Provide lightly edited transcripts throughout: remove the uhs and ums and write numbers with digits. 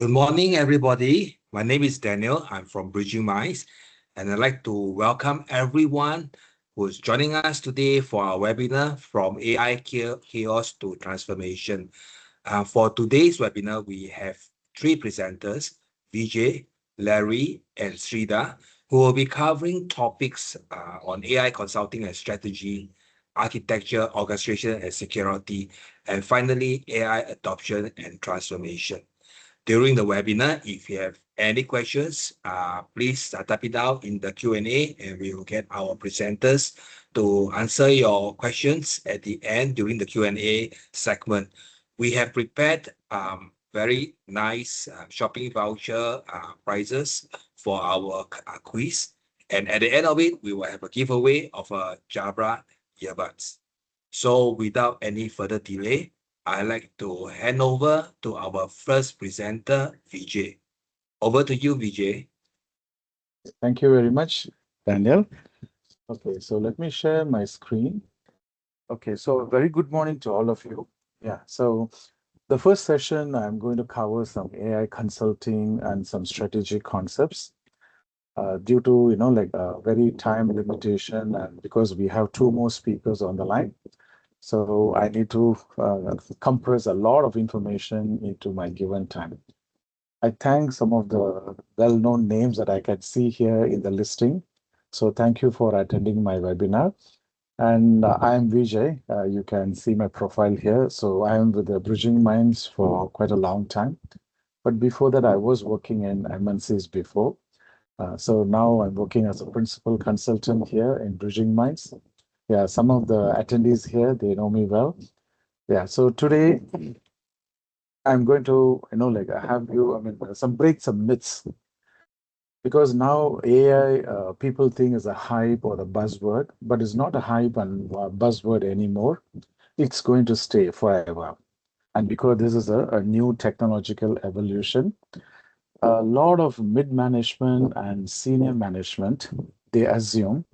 Good morning, everybody. My name is Daniel. I'm from BridgingMinds, and I'd like to welcome everyone who's joining us today for our webinar from AI Chaos to Transformation. For today's webinar, we have three presenters, Vijay, Larry, and Srida, who will be covering topics on AI consulting and strategy, architecture, orchestration, and security, and finally, AI adoption and transformation. During the webinar, if you have any questions, please type it out in the Q&A and we will get our presenters to answer your questions at the end during the Q&A segment. We have prepared very nice shopping voucher prizes for our quiz. And at the end of it, we will have a giveaway of a Jabra earbuds. So without any further delay, I'd like to hand over to our first presenter, Vijay. Over to you, Vijay. Thank you very much, Daniel. Okay, so let me share my screen. Okay, so very good morning to all of you. Yeah, so the first session, I'm going to cover some AI consulting and some strategic concepts. Due to, like a very time limitation and because we have two more speakers on the line, so I need to compress a lot of information into my given time. I thank some of the well-known names that I can see here in the listing. So thank you for attending my webinar. And I am Vijay. You can see my profile here. So I am with the Bridging Minds for quite a long time. But before that, I was working in MNCs before. So now I'm working as a principal consultant here in Bridging Minds. Yeah, some of the attendees here, they know me well. Yeah, so today I'm going to, like have you, break some myths because now AI, people think is a hype or the buzzword, but it's not a hype and buzzword anymore. It's going to stay forever. And because this is a new technological evolution, a lot of mid-management and senior management, they assume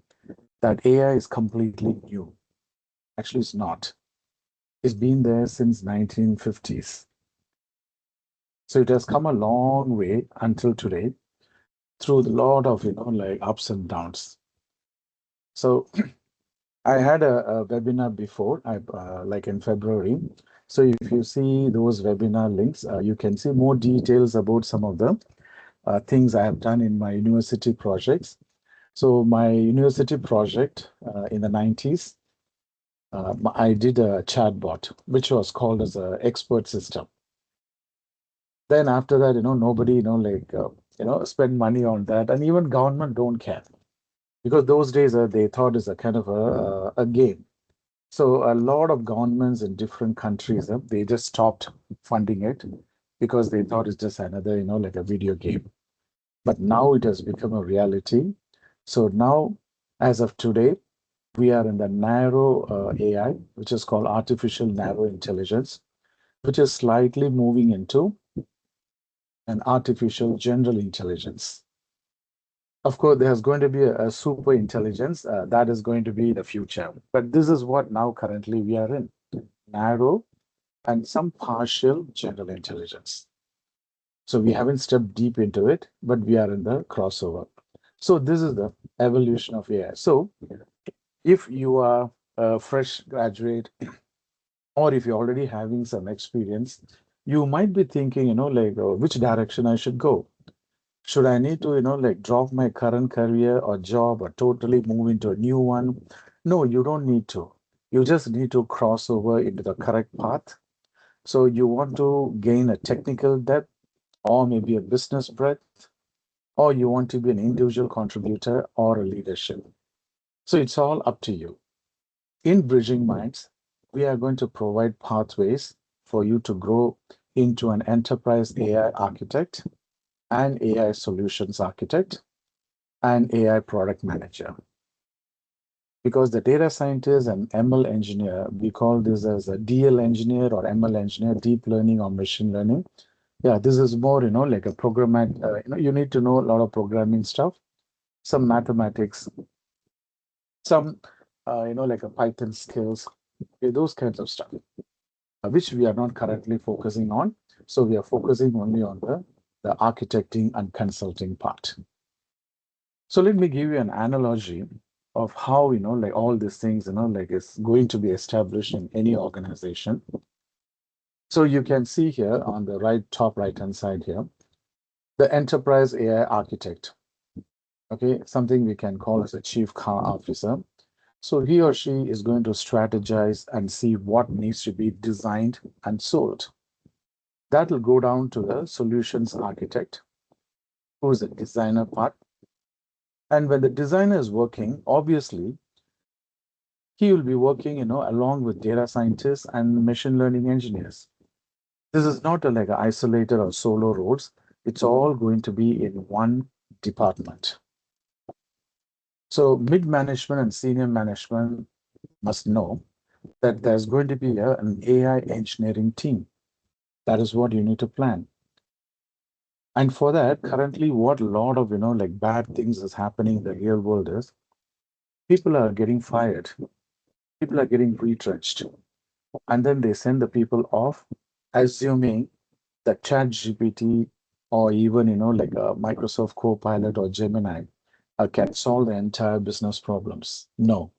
that AI is completely new. Actually, it's not. It's been there since 1950s. So it has come a long way until today through a lot of, like ups and downs. So I had a webinar before, like in February. So if you see those webinar links, you can see more details about some of the things I have done in my university projects. So my university project in the 90s, I did a chatbot, which was called as a expert system. Then after that, nobody, spend money on that, and even government don't care because those days they thought it's a kind of a game. So a lot of governments in different countries, they just stopped funding it because they thought it's just another, like a video game. But now it has become a reality. So now, as of today, we are in the narrow AI, which is called artificial narrow intelligence, which is slightly moving into an artificial general intelligence. Of course, there's going to be a super intelligence that is going to be the future. But this is what now currently we are in narrow and some partial general intelligence. So we haven't stepped deep into it, but we are in the crossover. So this is the evolution of AI. So if you are a fresh graduate or if you're already having some experience, you might be thinking, like which direction I should go. Should I need to, like drop my current career or job or totally move into a new one? No, you don't need to. You just need to cross over into the correct path. So you want to gain a technical depth or maybe a business breadth, or you want to be an individual contributor or a leadership. So it's all up to you. In Bridging Minds, we are going to provide pathways for you to grow into an enterprise AI architect, an AI solutions architect, and AI product manager. Because the data scientist and ML engineer, we call this as a DL engineer or ML engineer, deep learning or machine learning. Yeah, this is more, like a programmer. You need to know a lot of programming stuff, some mathematics, some, like a Python skills, those kinds of stuff. which we are not currently focusing on. So we are focusing only on the architecting and consulting part. So let me give you an analogy of how, like all these things, like is going to be established in any organization. So you can see here on the top right hand side here, the enterprise AI architect. Okay, something we can call as a chief car officer. So he or she is going to strategize and see what needs to be designed and sold. That will go down to the solutions architect, who is a designer part. And when the designer is working, obviously, he will be working, along with data scientists and machine learning engineers. This is not like an isolated or solo roles. It's all going to be in one department. So mid management and senior management must know that there's going to be an AI engineering team. That is what you need to plan. And for that, currently, what a lot of like bad things is happening in the real world is people are getting fired, people are getting retrenched, and then they send the people off, assuming that Chat GPT or even like a Microsoft Copilot or Gemini can solve the entire business problems. No,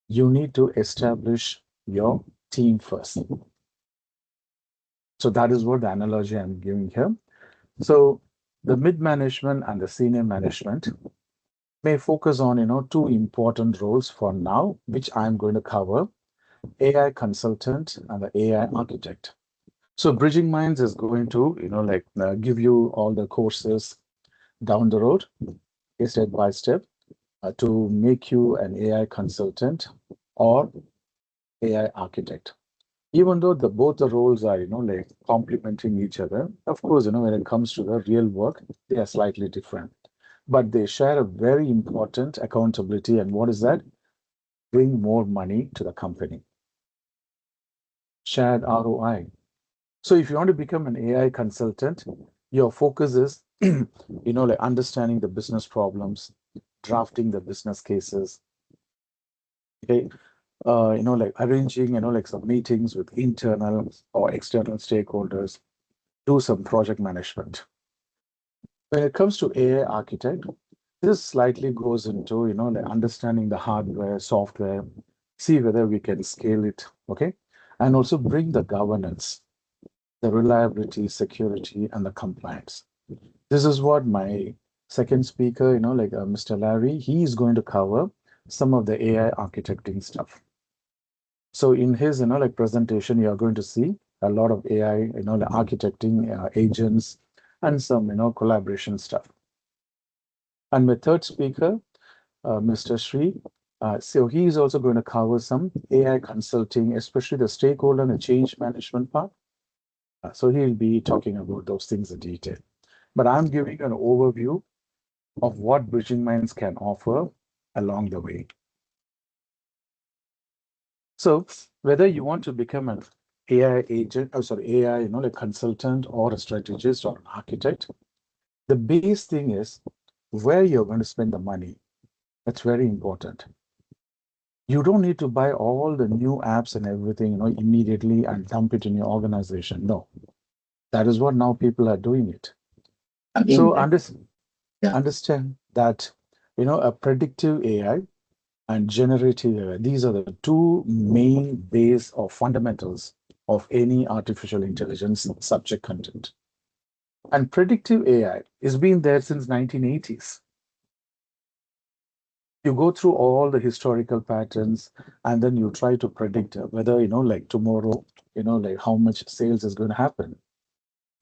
you need to establish your team first. So that is what the analogy I'm giving here. So the mid management and the senior management may focus on two important roles for now, which I'm going to cover: AI consultant and the AI architect. So Bridging Minds is going to like give you all the courses down the road, step by step, to make you an AI consultant or AI architect. Even though both the roles are like complementing each other, of course when it comes to the real work, they are slightly different, but they share a very important accountability. And what is that? Bring more money to the company. Shared ROI. So if you want to become an AI consultant, your focus is like understanding the business problems, drafting the business cases, okay, like arranging like some meetings with internal or external stakeholders, do some project management. When it comes to AI architect, this slightly goes into like understanding the hardware, software, see whether we can scale it, okay, and also bring the governance, the reliability, security, and the compliance. This is what my second speaker, like Mr. Larry, he is going to cover some of the AI architecting stuff. So in his, like presentation, you are going to see a lot of AI, like architecting agents and some, collaboration stuff. And my third speaker, Mr. Sri, so he is also going to cover some AI consulting, especially the stakeholder and the change management part. So he'll be talking about those things in detail. But I'm giving an overview of what Bridging Minds can offer along the way. So whether you want to become an AI agent, AI, like consultant or a strategist or an architect, the base thing is where you're going to spend the money. That's very important. You don't need to buy all the new apps and everything, immediately and dump it in your organization. No, that is what now people are doing it. So understand that, a predictive AI and generative AI, these are the two main base or fundamentals of any artificial intelligence subject content. And predictive AI has been there since 1980s. You go through all the historical patterns and then you try to predict whether, like tomorrow, like how much sales is going to happen.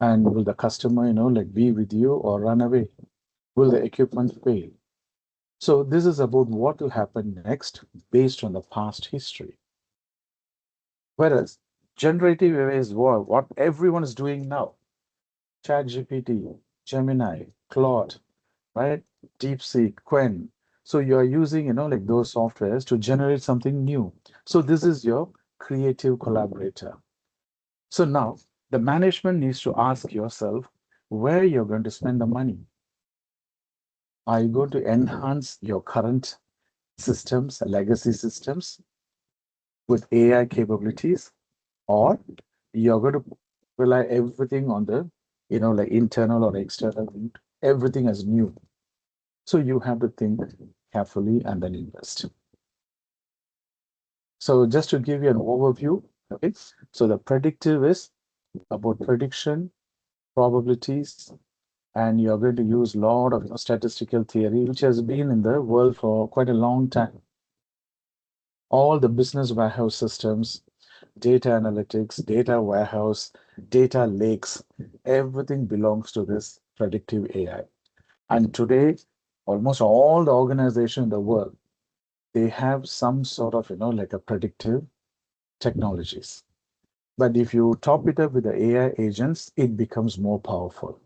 And will the customer, like be with you or run away? Will the equipment fail? So this is about what will happen next based on the past history. Whereas generative AI is what everyone is doing now. ChatGPT, Gemini, Claude, right? DeepSeek, Quen. So you are using, like those softwares to generate something new. So this is your creative collaborator. So now the management needs to ask yourself where you're going to spend the money. Are you going to enhance your current systems, legacy systems with AI capabilities, or you're going to rely everything on the, like internal or external, everything is new. So you have to think carefully and then invest. So just to give you an overview, okay, so the predictive is about prediction, probabilities, and you're going to use a lot of statistical theory, which has been in the world for quite a long time. All the business warehouse systems, data analytics, data warehouse, data lakes, everything belongs to this predictive AI. And today, almost all the organizations in the world, they have some sort of, like a predictive technologies. But if you top it up with the AI agents, it becomes more powerful.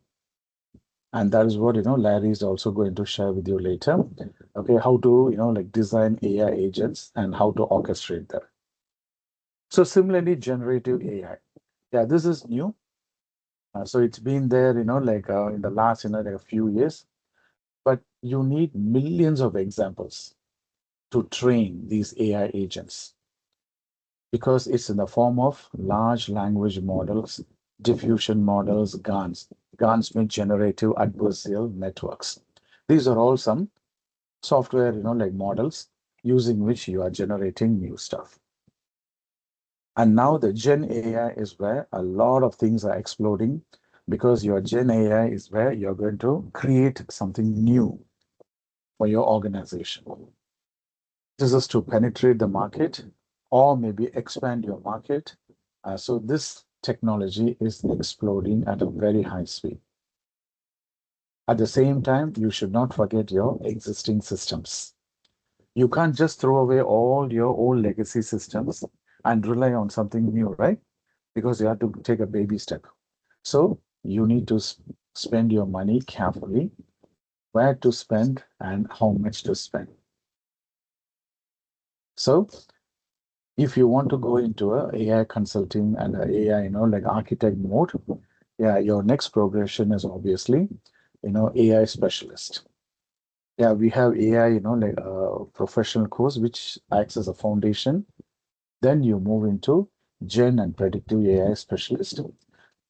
And that is what, Larry is also going to share with you later. Okay, how to, like design AI agents and how to orchestrate them. So similarly, generative AI. Yeah, this is new. So it's been there, like in the last, like a few years, but you need millions of examples to train these AI agents because it's in the form of large language models, diffusion models, GANs. GANs mean generative adversarial networks. These are all some software, like models using which you are generating new stuff. And now the Gen AI is where a lot of things are exploding because your Gen AI is where you're going to create something new for your organization. This is to penetrate the market or maybe expand your market. So this technology is exploding at a very high speed. At the same time, you should not forget your existing systems. You can't just throw away all your old legacy systems and rely on something new, right? Because you have to take a baby step. So you need to spend your money carefully, where to spend and how much to spend. So if you want to go into a AI consulting and a AI, like architect mode, yeah, your next progression is obviously, AI specialist. Yeah, we have AI, like a professional course which acts as a foundation. Then you move into Gen and predictive AI specialist.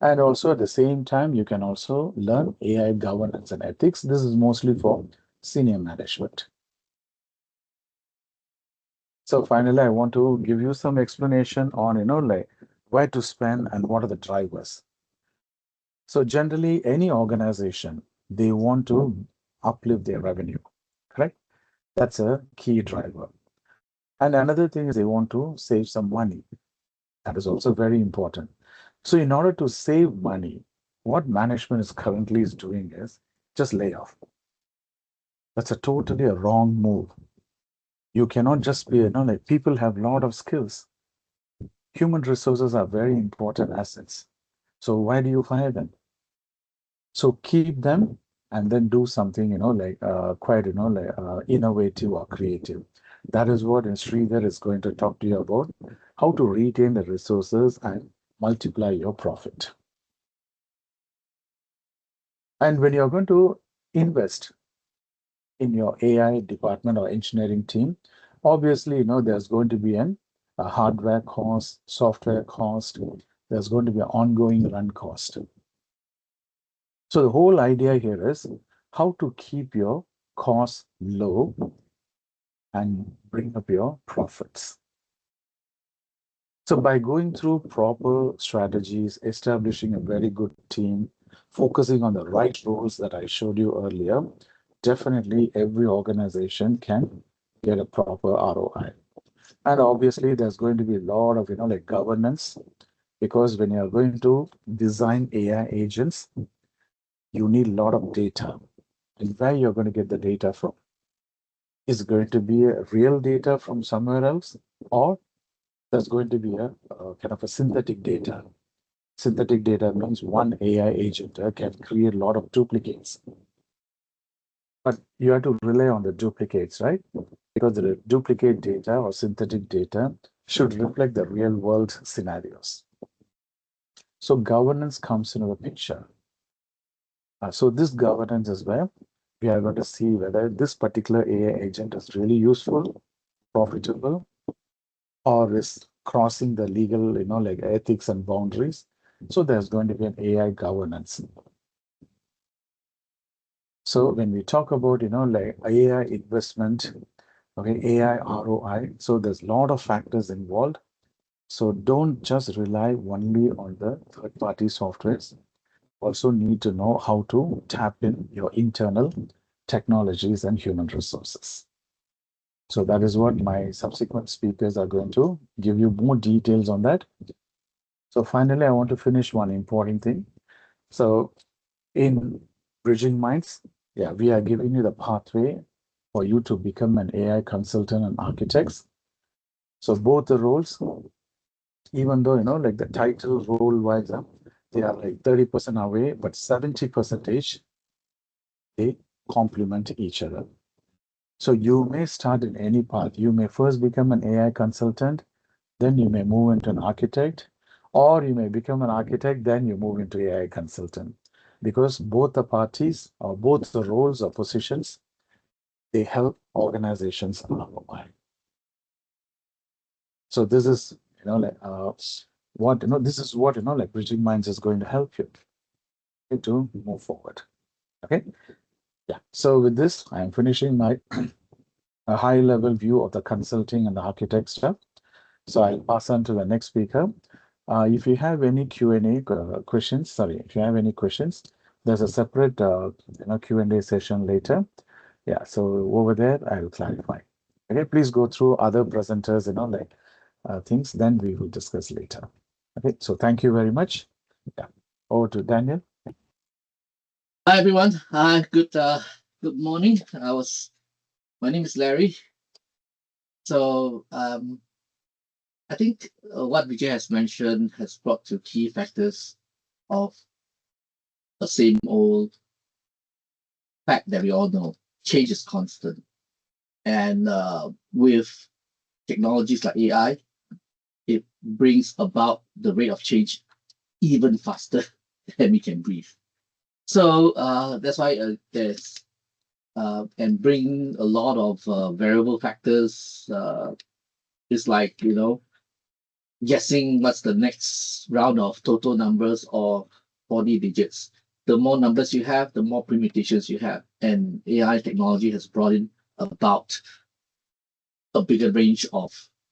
And also at the same time, you can also learn AI governance and ethics. This is mostly for senior management. So finally, I want to give you some explanation on, like where to spend and what are the drivers. So generally, any organization, they want to uplift their revenue, correct? That's a key driver. And another thing is they want to save some money. That is also very important. So in order to save money, what management is currently is doing is just lay off. That's a totally a wrong move. You cannot just be, like people have a lot of skills. Human resources are very important assets. So why do you fire them? So keep them and then do something, like quite, like innovative or creative. That is what Sridhar is going to talk to you about, how to retain the resources and multiply your profit. And when you're going to invest in your AI department or engineering team, obviously, there's going to be a hardware cost, software cost, there's going to be an ongoing run cost. So the whole idea here is how to keep your costs low and bring up your profits. So by going through proper strategies, establishing a very good team, focusing on the right roles that I showed you earlier, definitely every organization can get a proper ROI. And obviously, there's going to be a lot of, like governance, because when you're going to design AI agents, you need a lot of data. And where you're going to get the data from? Is going to be a real data from somewhere else, or there's going to be a kind of a synthetic data. Synthetic data means one AI agent can create a lot of duplicates. But you have to rely on the duplicates, right? Because the duplicate data or synthetic data should reflect the real world scenarios. So governance comes into the picture. So this governance is where we are going to see whether this particular AI agent is really useful, profitable, or is crossing the legal, like ethics and boundaries. So there's going to be an AI governance. So when we talk about, like AI investment, okay, AI ROI, so there's a lot of factors involved. So don't just rely only on the third-party softwares. Also need to know how to tap in your internal technologies and human resources. So that is what my subsequent speakers are going to give you more details on that. So finally, I want to finish one important thing. So in Bridging Minds, yeah, we are giving you the pathway for you to become an AI consultant and architects. So both the roles, even though, like the title role-wise, they are like 30% away, but 70% they complement each other. So you may start in any path. You may first become an AI consultant, then you may move into an architect, or you may become an architect, then you move into AI consultant. Because both the parties or both the roles or positions, they help organizations ROI. So this is, like what this is what like Bridging Minds is going to help you to move forward. Okay. Yeah. So with this, I am finishing my a high-level view of the consulting and the architecture. So I'll pass on to the next speaker. If you have any Q&A questions, if you have any questions, there's a separate Q&A session later. Yeah, so over there I'll clarify. Okay, please go through other presenters, things. Then we will discuss later. Okay, so thank you very much. Yeah, over to Daniel. Hi everyone. Good morning. My name is Larry. So I think what Vijay has mentioned has brought to key factors of the same old fact that we all know: change is constant, and with technologies like AI, it brings about the rate of change even faster than we can breathe. So that's why there's and bring a lot of variable factors. It's like, guessing what's the next round of total numbers or 40 digits. The more numbers you have, the more permutations you have. And AI technology has brought in about a bigger range of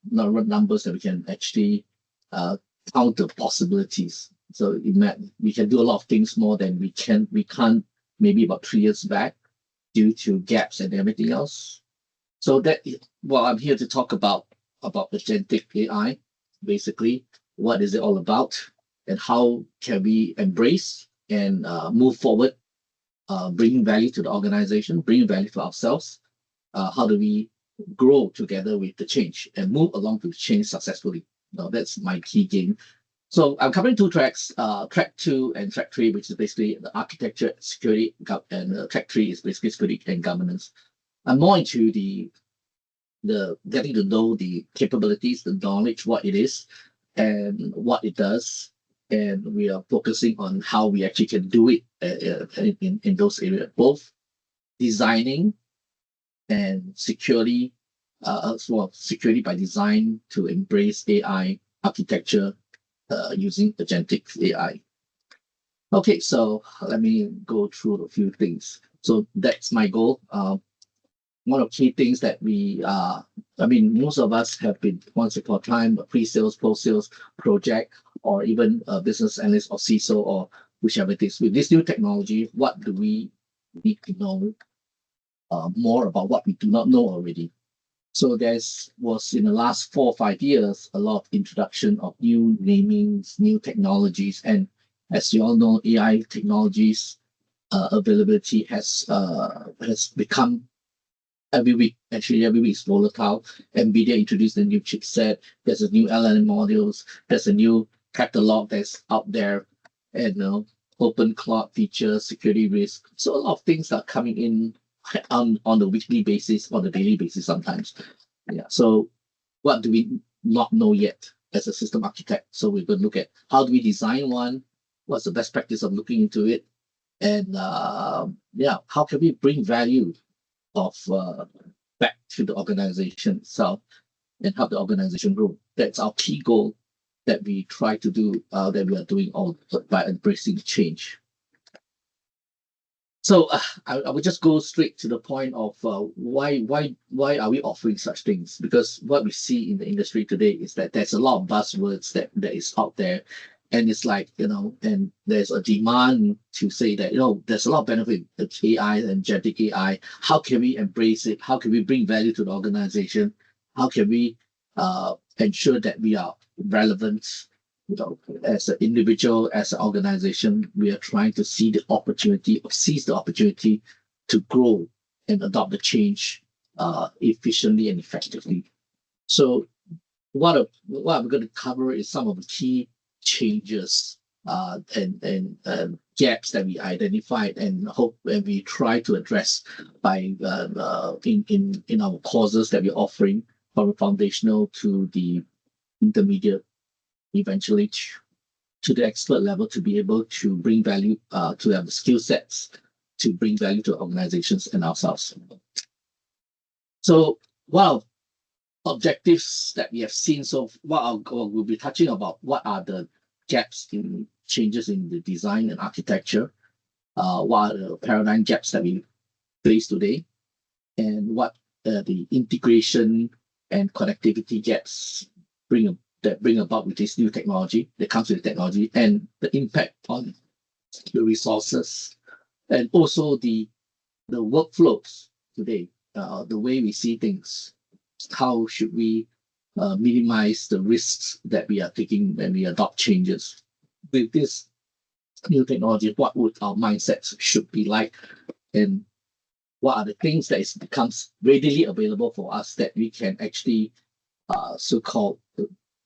numbers that we can actually count the possibilities. So we can do a lot of things more than we can't maybe about 3 years back, due to gaps and everything else. So I'm here to talk about agentic AI. Basically, what is it all about, and how can we embrace and move forward, bringing value to the organization, bringing value to ourselves. How do we grow together with the change and move along with change successfully? Now, that's my key game. So I'm covering 2 tracks, track 2 and track 3, which is basically the architecture, security, and track 3 is basically security and governance. I'm more into the getting to know the capabilities, the knowledge, what it is, and what it does, and we are focusing on how we actually can do it in those areas, both designing and security, security by design to embrace AI architecture using agentic AI. Okay, so let me go through a few things. So that's my goal. One of the key things that most of us have been once upon a time a pre-sales, post-sales project, or even a business analyst or CISO or whichever it is. With this new technology, what do we need to know more about what we do not know already? So was in the last 4 or 5 years a lot of introduction of new namings, new technologies, and as you all know, AI technologies availability has become every week. Actually, every week is volatile. NVIDIA introduced a new chipset. There's a new LLM modules. There's a new catalog that's out there, and open cloud features, security risk. So a lot of things are coming in on the weekly basis, on the daily basis sometimes. Yeah. So what do we not know yet as a system architect? So we're going to look at how do we design one, what's the best practice of looking into it, and how can we bring value of back to the organization itself. and help the organization grow. That's our key goal that we try to do, that we are doing all by embracing change. So I would just go straight to the point of why are we offering such things? Because what we see in the industry today is that there's a lot of buzzwords that is out there, and it's like, and there's a demand to say that, there's a lot of benefit of AI and generative AI. How can we embrace it? How can we bring value to the organization? How can we ensure that we are relevant? As an individual, as an organization, we are trying to seize the opportunity to grow and adopt the change efficiently and effectively. So what I'm going to cover is some of the key changes and gaps that we identified and we try to address by in our courses that we're offering, from foundational to the intermediate, eventually to the expert level, to be able to bring value, to have the skill sets to bring value to organizations and ourselves. So one of objectives that we have seen, we'll be touching about what are the gaps in changes in the design and architecture, what are the paradigm gaps that we face today, and what the integration and connectivity gaps bring about with this new technology that comes with the technology, and the impact on the resources, and also the workflows today, the way we see things. How should we minimize the risks that we are taking when we adopt changes with this new technology? What would our mindsets should be like, and what are the things that becomes readily available for us that we can actually so-called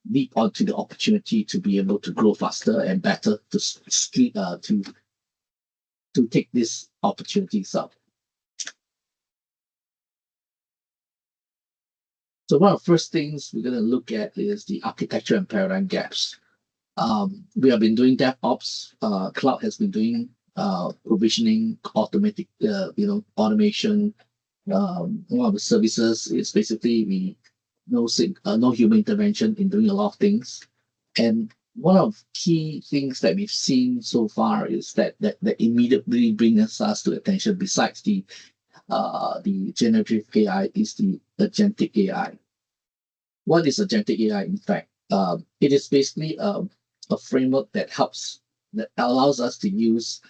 leap onto the opportunity to be able to grow faster and better, to take these opportunities up. So one of the first things we're going to look at is the architecture and paradigm gaps. We have been doing DevOps. Cloud has been doing provisioning, automatic, automation. One of the services is basically no human intervention in doing a lot of things. And one of the key things that we've seen so far is that immediately brings us to attention, besides the generative AI, is the agentic AI. What is agentic AI? In fact, it is basically a framework that allows us to use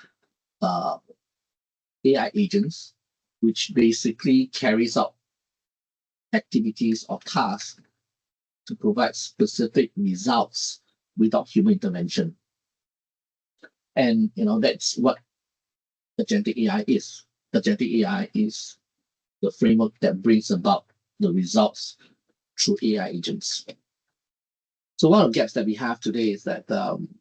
AI agents, which basically carries out activities or tasks to provide specific results without human intervention. And that's what agentic AI is. Agentic AI is the framework that brings about the results through AI agents. So one of the gaps that we have today is that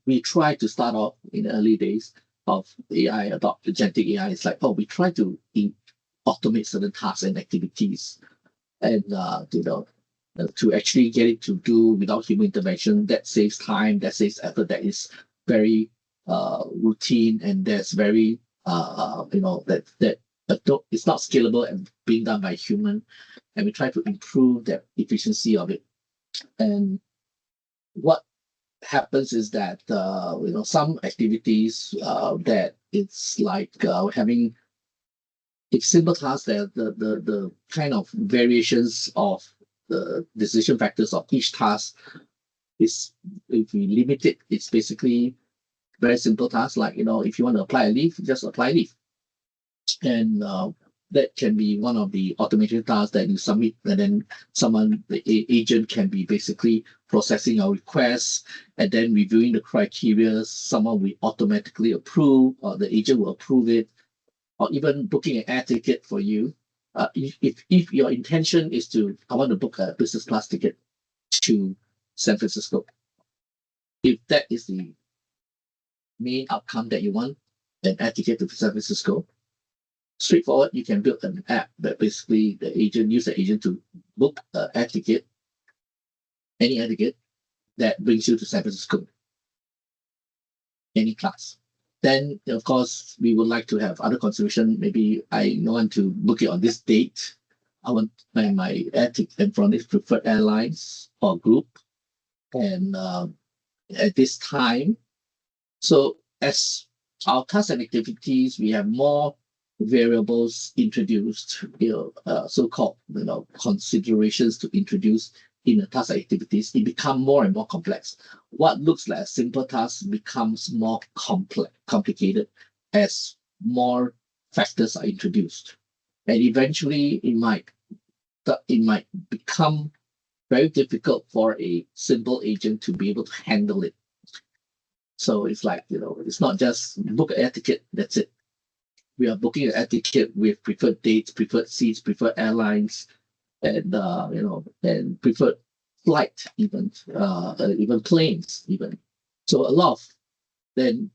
we try to start off in the early days of agentic AI. It's like, we try to automate certain tasks and activities, and to actually get it to do without human intervention. That saves time, that saves effort, that is very routine, and that's very it's not scalable and being done by human. And we try to improve the efficiency of it. And what happens is that some activities that it's like having simple tasks, that the kind of variations of the decision factors of each task is, if we limit it, it's basically very simple tasks, like if you want to apply a leave, just apply leave. And that can be one of the automation tasks that you submit, and then the agent can be basically processing our requests and then reviewing the criteria. Someone will automatically approve, or the agent will approve it, or even booking an air ticket for you. If your intention is I want to book a business class ticket to San Francisco, if that is the main outcome that you want, an air ticket to San Francisco, straightforward, you can build an app that basically use the agent to book an air ticket, any air ticket that brings you to San Francisco, any class. Then, of course, we would like to have other consideration. Maybe I want to book it on this date, I want my air ticket and from this preferred airlines or group. And at this time, so as our tasks and activities, we have more variables introduced, so-called considerations to introduce in the task activities. It becomes more and more complex. What looks like a simple task becomes more complicated as more factors are introduced, and eventually it might become very difficult for a simple agent to be able to handle it. So it's like, it's not just book an air ticket, that's it. We are booking an air ticket with preferred dates, preferred seats, preferred airlines, and and preferred flight, even planes, even. So a lot of then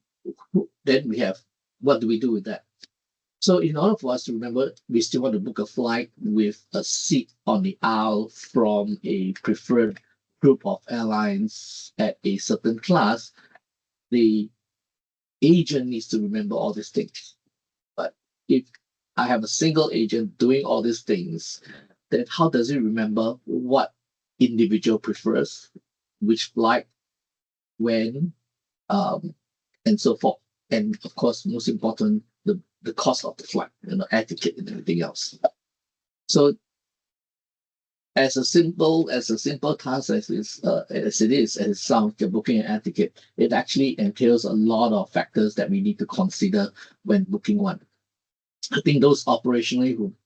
we have, what do we do with that? So in order for us to remember, we still want to book a flight with a seat on the aisle from a preferred group of airlines at a certain class. The agent needs to remember all these things. But if I have a single agent doing all these things, then how does it remember what individual prefers, which flight, when, and so forth? And of course, most important, the cost of the flight, air ticket and everything else. So as a simple task as it sounds, you're booking an air ticket, it actually entails a lot of factors that we need to consider when booking one. I think those operations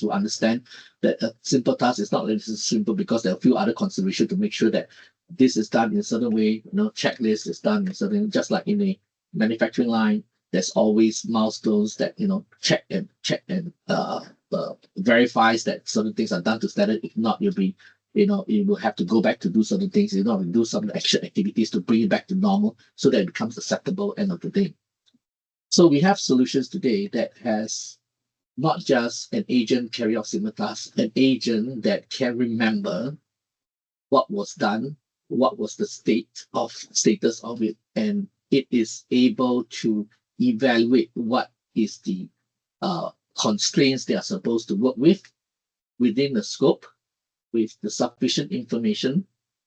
will understand that a simple task is not necessarily simple because there are a few other considerations to make sure that this is done in a certain way. Checklist is done in a certain, just like in a manufacturing line, there's always milestones that check and verifies that certain things are done to standard. If not, you will have to go back to do certain things. You know, do some extra activities to bring it back to normal so that it becomes acceptable end of the day. So we have solutions today that has not just an agent carry out similar tasks, an agent that can remember what was done, what was the status of it, and it is able to evaluate what is the constraints they are supposed to work with within the scope, with the sufficient information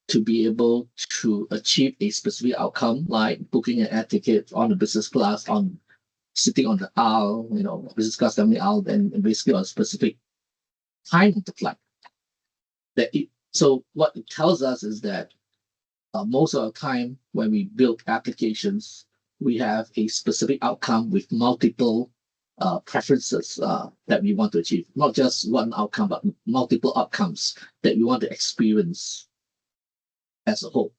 to be able to achieve a specific outcome, like booking an air ticket on a business class, on sitting on the aisle, business class down the aisle, and basically on a specific time of the flight. So what it tells us is that most of the time when we build applications, we have a specific outcome with multiple preferences that we want to achieve. Not just one outcome, but multiple outcomes that we want to experience as a whole.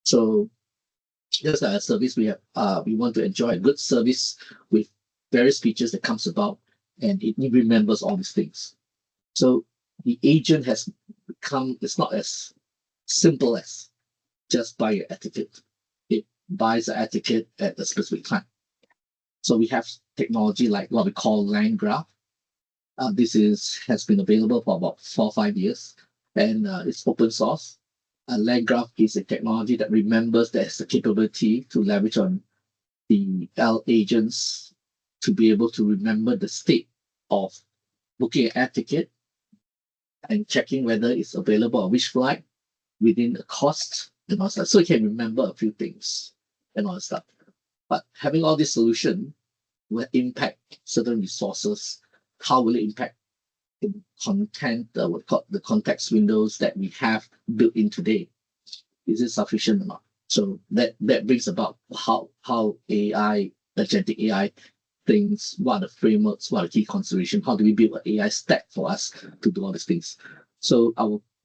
So just like a service, we want to enjoy a good service with various features that comes about, and it remembers all these things. So the agent has become, it's not as simple as just buy an etiquette. It buys an etiquette at a specific time. So we have technology like what we call line graph. This has been available for about 4 or 5 years, and it's open source. Line graph is a technology that remembers that has the capability to leverage on the L agents to be able to remember the state of booking an air ticket and checking whether it's available on which flight within the cost and all that. So you can remember a few things and all that stuff. But having all this solution will impact certain resources. How will it impact the content, the context windows that we have built in today? Is it sufficient or not? So that brings about how AI, agentic AI things, what are the frameworks, what are the key considerations, how do we build an AI stack for us to do all these things? So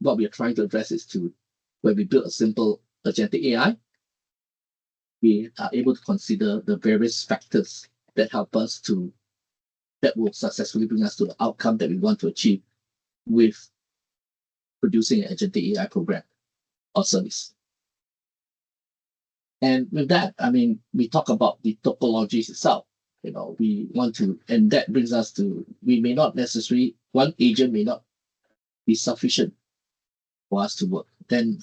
what we are trying to address is when we build a simple agentic AI, we are able to consider the various factors that help us that will successfully bring us to the outcome that we want to achieve with producing an agentic AI program or service. And with that, we talk about the topologies itself. We want to, and that brings us to, one agent may not be sufficient for us to work. Then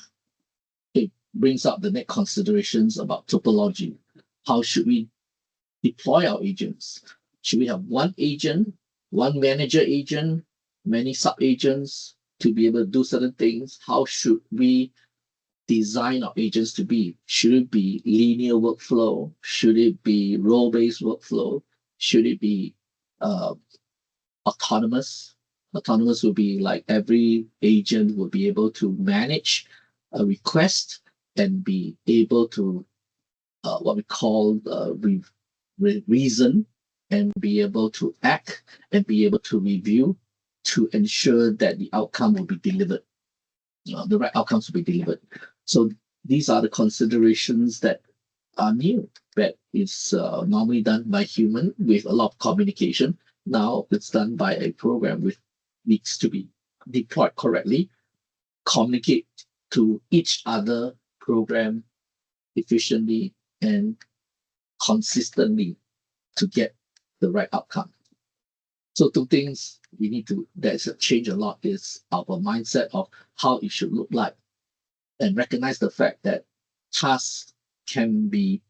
it brings up the next considerations about topology. How should we deploy our agents? Should we have one agent, one manager agent, many sub-agents to be able to do certain things. How should we design our agents to be? Should it be linear workflow? Should it be role-based workflow? Should it be autonomous? Autonomous will be like every agent will be able to manage a request and be able to what we call reason and be able to act and be able to review to ensure that the outcome will be delivered. The right outcomes will be delivered. So these are the considerations that are new, that is normally done by human with a lot of communication. Now it's done by a program which needs to be deployed correctly, communicate to each other program efficiently and consistently to get the right outcome. So two things we need to, that's a change a lot, is our mindset of how it should look like, and recognize the fact that tasks can be,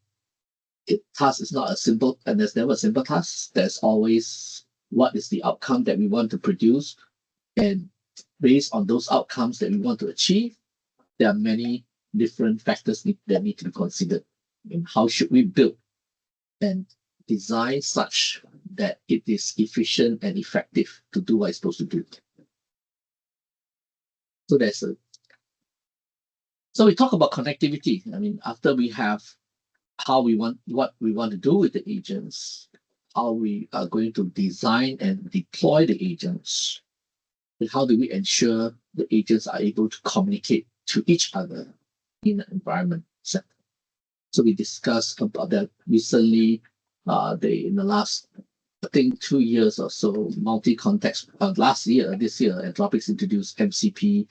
task is not a simple, and there's never a simple task. There's always what is the outcome that we want to produce, and based on those outcomes that we want to achieve, there are many different factors that need to be considered. And how should we build and design such that it is efficient and effective to do what it's supposed to do? So that's a. So we talk about connectivity. I mean, after we have how we want, what we want to do with the agents, how we are going to design and deploy the agents, and how do we ensure the agents are able to communicate to each other in an environment setting. So we discussed about that recently. In the last, I think, 2 years or so, multi-context. This year, Anthropic introduced MCP,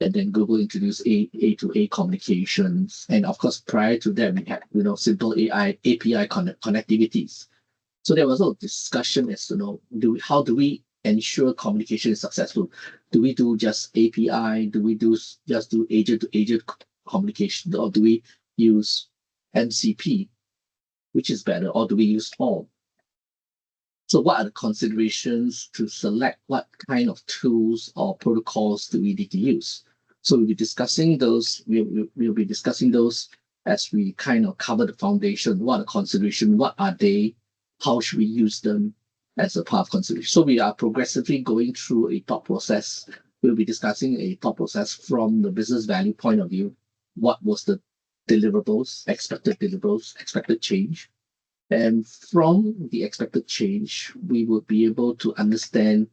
and then Google introduced A2A communications, and of course, prior to that, we had simple AI API connectivities. So there was a discussion as to how do we ensure communication is successful? Do we do just API? Do we just do agent-to-agent communication, or do we use MCP, which is better, or do we use all? So what are the considerations to select what kind of tools or protocols do we need to use? So we'll be discussing those. We'll be discussing those as we kind of cover the foundation. What are the considerations? What are they? How should we use them as a part of consideration? So we are progressively going through a thought process. We'll be discussing a thought process from the business value point of view. What was the deliverables, expected change? And from the expected change, we will be able to understand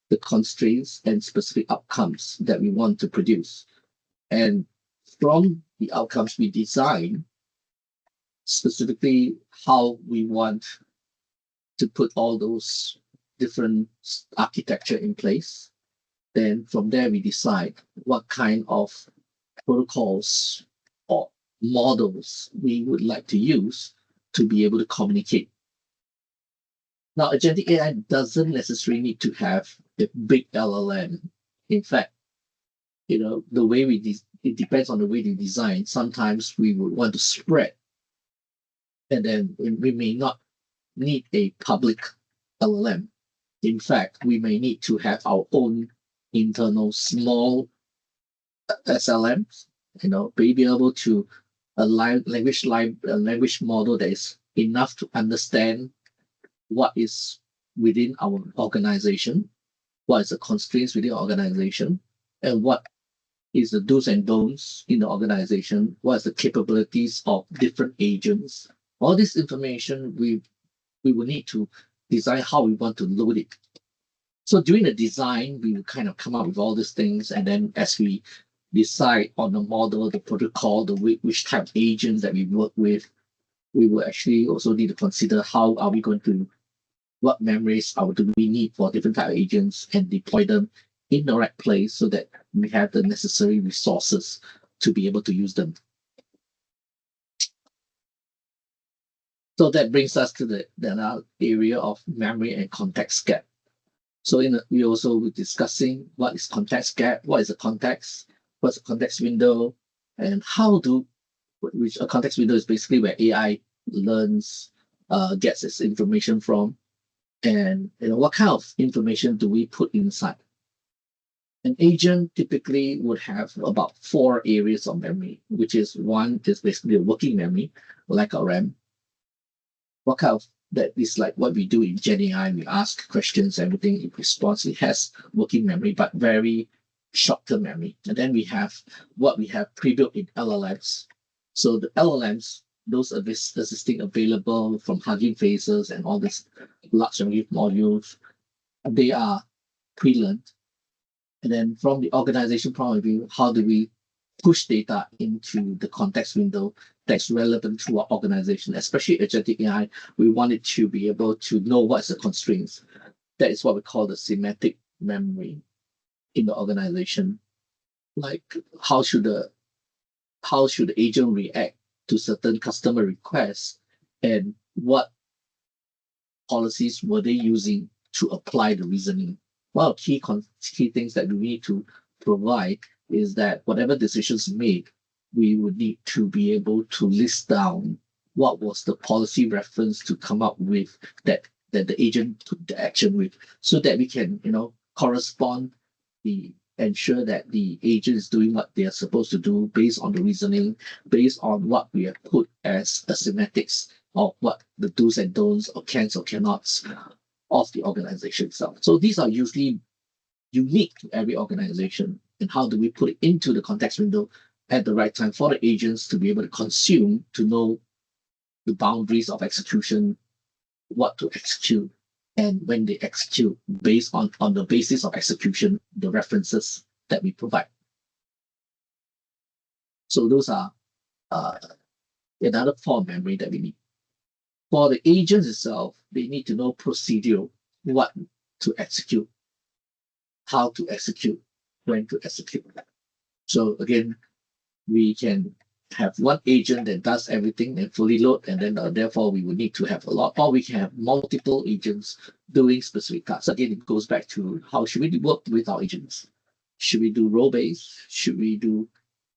the constraints and specific outcomes that we want to produce. And from the outcomes we design, specifically how we want to put all those different architecture in place. Then from there, we decide what kind of protocols or models we would like to use to be able to communicate. Now, agentic AI doesn't necessarily need to have a big LLM. In fact, the way it depends on the way we design. Sometimes we would want to spread, and then we may not need a public LLM. In fact, we may need to have our own internal small SLMs, be able to a language model that is enough to understand what is within our organization, what is the constraints within the organization, and what is the do's and don'ts in the organization, what is the capabilities of different agents. All this information we will need to design how we want to load it. So during the design, we will kind of come up with all these things, and then as we decide on the model, the protocol, which type of agents that we work with, we will actually also need to consider how are we going to, what memories do we need for different type of agents, and deploy them in the right place so that we have the necessary resources to be able to use them. So that brings us to the area of memory and context gap. So we also were discussing what is context gap, what is a context, what's a context window, and which a context window is basically where AI learns, gets its information from, and what kind of information do we put inside? An agent typically would have about 4 areas of memory, which is one is basically a working memory, like a RAM. What kind of that is like what we do in Gen AI, we ask questions, everything in response. It has working memory, but very short-term memory. And then we have what we have pre-built in LLMs. So the LLMs, those are existing available from Hugging Faces and all these large language modules, they are pre-learned. And then from the organization point of view, how do we push data into the context window that's relevant to our organization, especially agentic AI? We want it to be able to know what's the constraints. That is what we call the semantic memory in the organization. Like how should the agent react to certain customer requests, and what policies were they using to apply the reasoning? One of the key things that we need to provide is that whatever decisions made, we would need to be able to list down what was the policy reference to come up with that the agent took the action with, so that we can, correspond ensure that the agent is doing what they are supposed to do based on the reasoning, based on what we have put as a semantics of what the do's and don'ts or cans or cannots of the organization itself. So these are usually unique to every organization. And how do we put it into the context window at the right time for the agents to be able to consume, to know the boundaries of execution, what to execute, and when they execute based on the basis of execution, the references that we provide. So those are another form of memory that we need. For the agents itself, they need to know procedure, what to execute, how to execute, when to execute. So again, we can have one agent that does everything and fully load, and then therefore we would need to have a lot, or we can have multiple agents doing specific tasks. Again, it goes back to how should we work with our agents? Should we do role-based? Should we do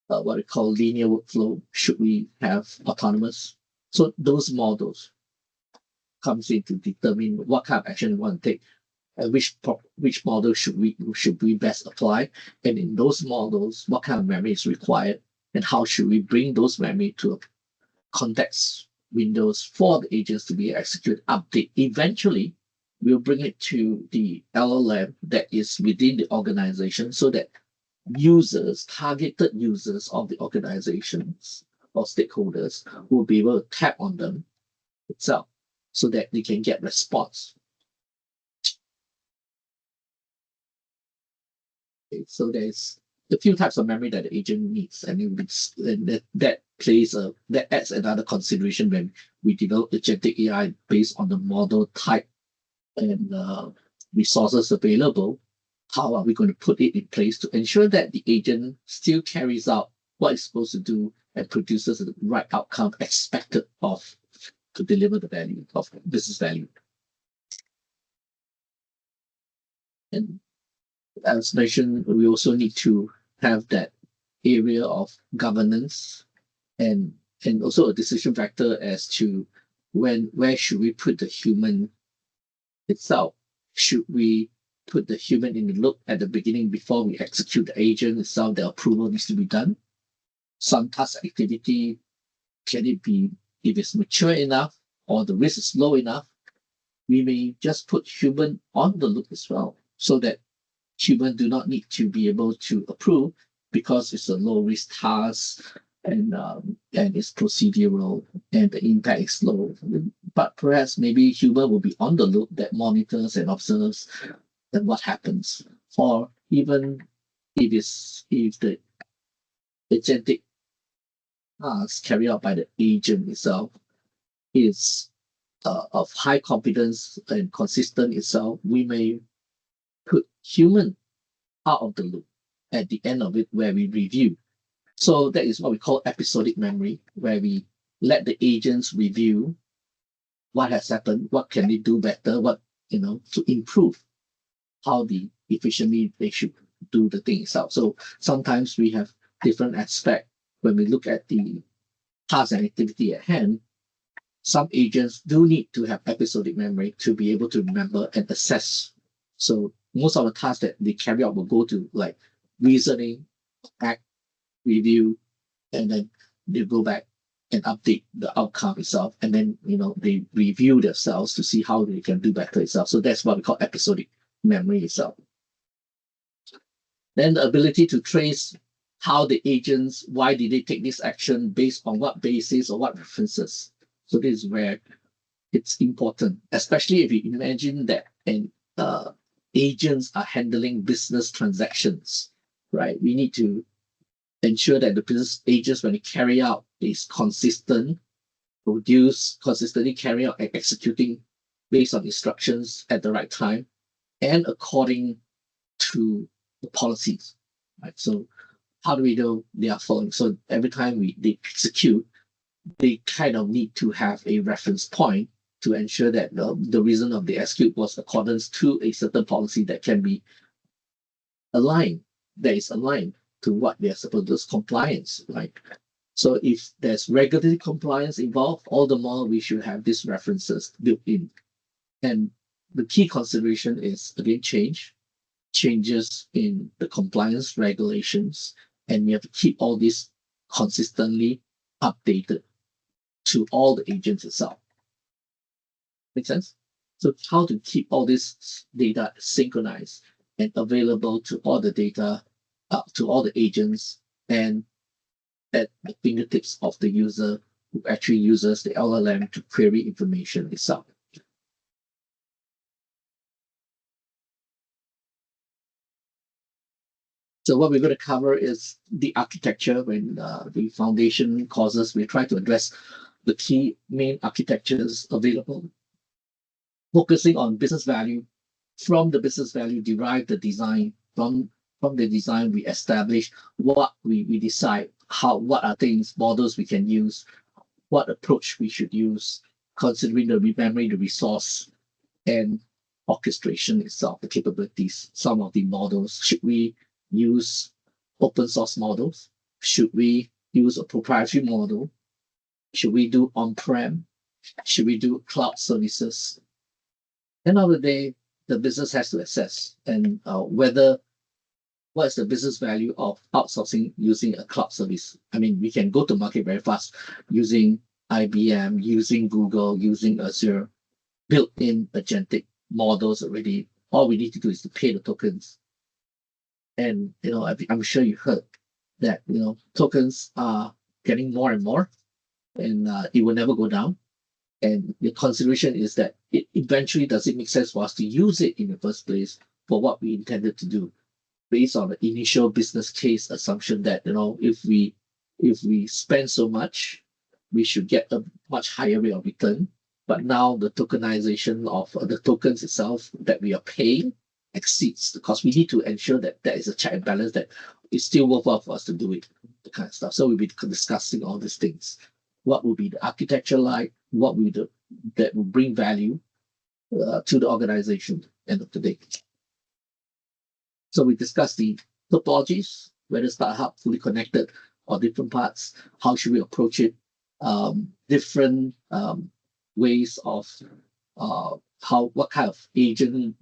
what we call linear workflow? Should we have autonomous? So those models comes in to determine what kind of action we want to take, and which model should we best apply, and in those models, what kind of memory is required, and how should we bring those memory to a context windows for the agents to be executed, update. Eventually, we'll bring it to the LLM that is within the organization, so that targeted users of the organizations or stakeholders will be able to tap on them itself, so that they can get response. Okay, so there's a few types of memory that the agent needs, and that adds another consideration when we develop agentic AI based on the model type and resources available. How are we going to put it in place to ensure that the agent still carries out what it's supposed to do and produces the right outcome expected to deliver the value of business value? And as mentioned, we also need to have that area of governance and also a decision factor as to where should we put the human itself. Should we put the human in the loop at the beginning before we execute the agent itself? The approval needs to be done. Some task activity, can it be, if it's mature enough or the risk is low enough, we may just put human on the loop as well, so that human do not need to be able to approve because it's a low risk task and it's procedural and the impact is low. But perhaps maybe human will be on the loop that monitors and observes and what happens. Or even if the agentic task carried out by the agent itself is of high competence and consistent itself, we may put human out of the loop at the end of it, where we review. So that is what we call episodic memory, where we let the agents review what has happened, what can they do better, what, to improve how efficiently they should do the thing itself. So sometimes we have different aspects when we look at the task and activity at hand. Some agents do need to have episodic memory to be able to remember and assess. So most of the tasks that they carry out will go to like reasoning, act, review, and then they go back and update the outcome itself. And then, they review themselves to see how they can do better itself. So that's what we call episodic memory itself. Then the ability to trace how the agents, why did they take this action, based on what basis or what references. So this is where it's important, especially if you imagine that agents are handling business transactions, right? We need to ensure that the business agents, when they carry out, is consistently carry out and executing based on instructions at the right time and according to the policies, right? So how do we know they are following? So every time they execute, they kind of need to have a reference point to ensure that the reason of the execute was accordance to a certain policy that can be aligned, that is aligned to what they are supposed to do, compliance, right? So if there's regulatory compliance involved, all the more we should have these references built in. And the key consideration is, again, changes in the compliance regulations, and we have to keep all this consistently updated to all the agents itself. Make sense? So how to keep all this data synchronized and available to all the data, to all the agents, and at the fingertips of the user who actually uses the LLM to query information itself. So what we're going to cover is the architecture. When the foundation courses, we try to address the key main architectures available, focusing on business value. From the business value, derive the design. From the design, we establish what we decide, what are things, models we can use, what approach we should use, considering the memory, the resource, and orchestration itself, the capabilities, some of the models. Should we use open source models? Should we use a proprietary model? Should we do on-prem? Should we do cloud services? End of the day, the business has to assess and what is the business value of outsourcing using a cloud service. I mean, we can go to market very fast using IBM, using Google, using Azure, built-in agentic models already. All we need to do is to pay the tokens. And I'm sure you heard that tokens are getting more and more, and it will never go down. And the consideration is that eventually does it make sense for us to use it in the first place for what we intended to do, based on the initial business case assumption that if we spend so much, we should get a much higher rate of return. But now the tokenization of the tokens itself that we are paying exceeds the cost. We need to ensure that there is a check and balance, that it's still worthwhile for us to do it, the kind of stuff. So we'll be discussing all these things. What will be the architecture like? What will that will bring value to the organization end of the day? So we discussed the topologies, whether startup, fully connected, or different parts. How should we approach it? Different ways of what kind of agent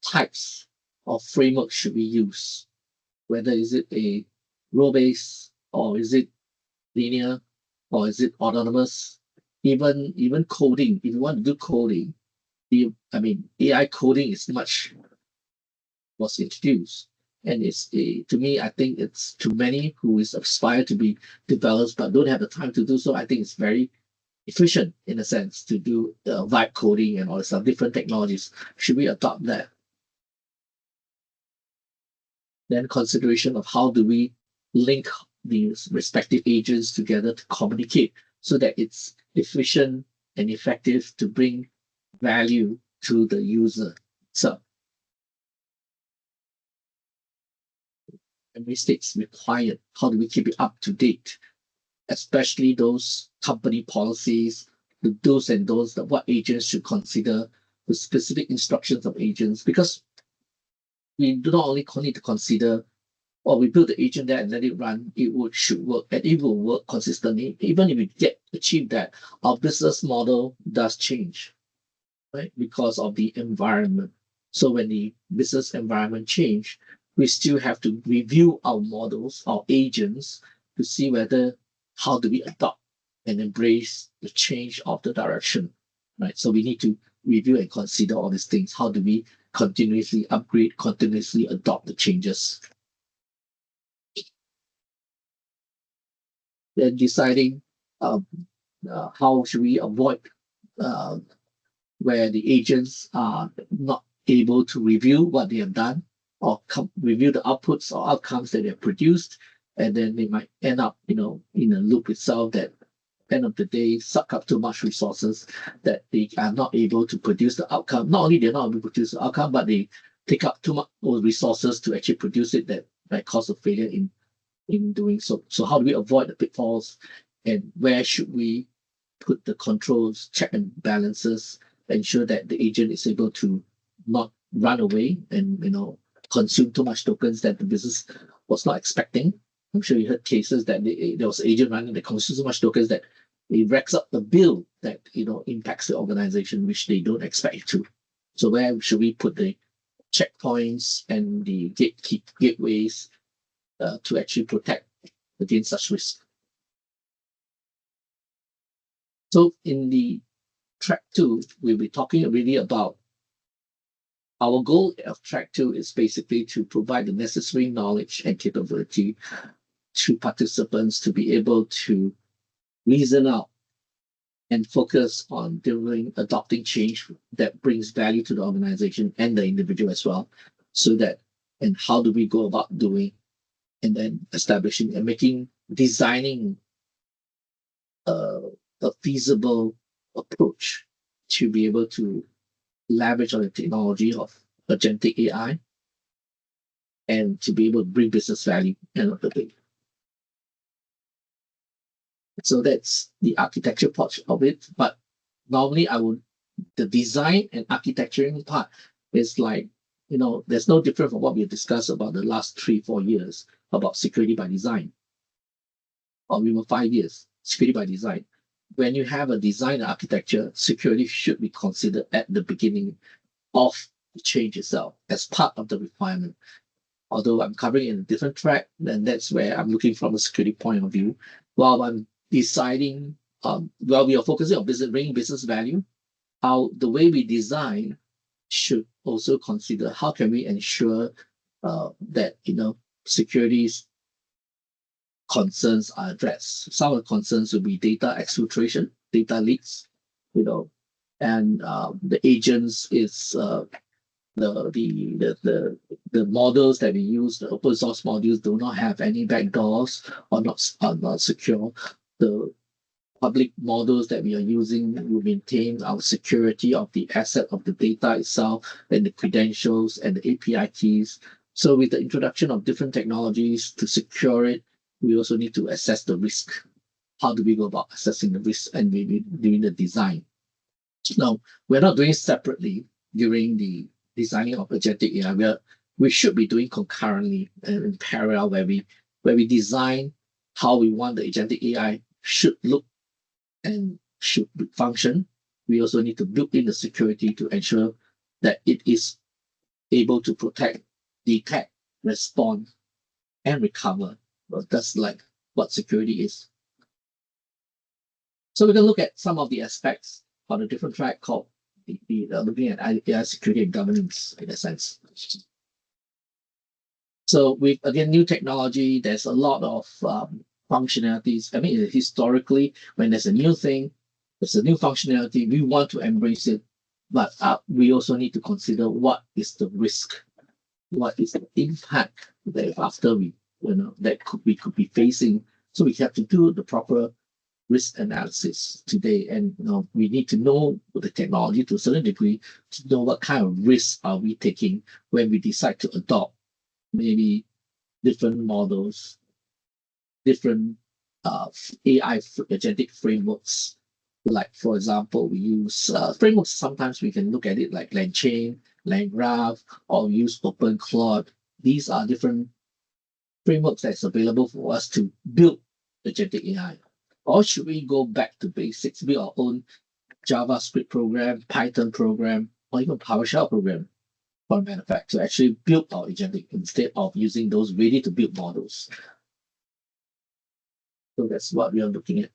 types of framework should we use? Whether is it a role-based, or is it linear, or is it autonomous? Even coding, if you want to do coding, AI coding was introduced, and to me, I think it's to many who aspire to be developers but don't have the time to do so. I think it's very efficient in a sense to do vibe coding and all this stuff, different technologies. Should we adopt that? Then consideration of how do we link these respective agents together to communicate so that it's efficient and effective to bring value to the user. So mistakes required, how do we keep it up to date? Especially those company policies, the do's and don'ts, that what agents should consider, the specific instructions of agents, because we do not only need to consider, we build the agent there and let it run, should work, and it will work consistently. Even if we achieve that, our business model does change, right? Because of the environment. So when the business environment change, we still have to review our models, our agents, to see whether how do we adopt and embrace the change of the direction, right? So we need to review and consider all these things. How do we continuously upgrade, continuously adopt the changes? Then deciding how should we avoid where the agents are not able to review what they have done or review the outputs or outcomes that they have produced, and then they might end up, in a loop itself that end of the day suck up too much resources that they are not able to produce the outcome. Not only they're not able to produce the outcome, but they take up too much resources to actually produce it that might cause a failure in doing so. So how do we avoid the pitfalls, and where should we put the controls, check and balances, ensure that the agent is able to not run away and consume too much tokens that the business was not expecting. I'm sure you heard cases that there was an agent running that consumes so much tokens that it racks up the bill that impacts the organization, which they don't expect it to. So where should we put the checkpoints and the gateways to actually protect against such risk? So in the track 2, we'll be talking really about our goal of track 2 is basically to provide the necessary knowledge and capability to participants to be able to reason out and focus on adopting change that brings value to the organization and the individual as well. So that, and how do we go about doing, and then establishing and designing a feasible approach to be able to leverage on the technology of agentic AI and to be able to bring business value end of the day. So that's the architecture part of it. But normally the design and architecturing part is like, there's no different from what we discussed about the last 3-4 years about security by design, or even 5 years, security by design. When you have a design and architecture, security should be considered at the beginning of the change itself as part of the requirement. Although I'm covering in a different track, then that's where I'm looking from a security point of view. While I'm deciding, while we are focusing on bringing business value, how the way we design should also consider how can we ensure that security's concerns are addressed. Some of the concerns will be data exfiltration, data leaks, and the agents is the models that we use, the open source modules, do not have any backdoors or are not secure. The public models that we are using will maintain our security of the asset of the data itself and the credentials and the API keys. So with the introduction of different technologies to secure it, we also need to assess the risk. How do we go about assessing the risk and maybe doing the design? Now, we're not doing it separately during the designing of agentic AI. We should be doing concurrently and in parallel, where we design how we want the agentic AI should look and should function. We also need to build in the security to ensure that it is able to protect, detect, respond, and recover. Well, that's like what security is. So we're going to look at some of the aspects on a different track called looking at AI security and governance in a sense. So with, again, new technology, there's a lot of functionalities. I mean, historically, when there's a new thing, there's a new functionality, we want to embrace it, but we also need to consider what is the risk, what is the impact that after we we could be facing. So we have to do the proper risk analysis today, and we need to know the technology to a certain degree to know what kind of risks are we taking when we decide to adopt maybe different models, different AI agentic frameworks. Like, for example, we use frameworks. Sometimes we can look at it like LangChain, LangGraph, or use OpenClaw. These are different frameworks that's available for us to build agentic AI. Or should we go back to basics, build our own JavaScript program, Python program, or even PowerShell program? for a matter of fact, to actually build our agentic instead of using those ready-to-build models. So that's what we are looking at.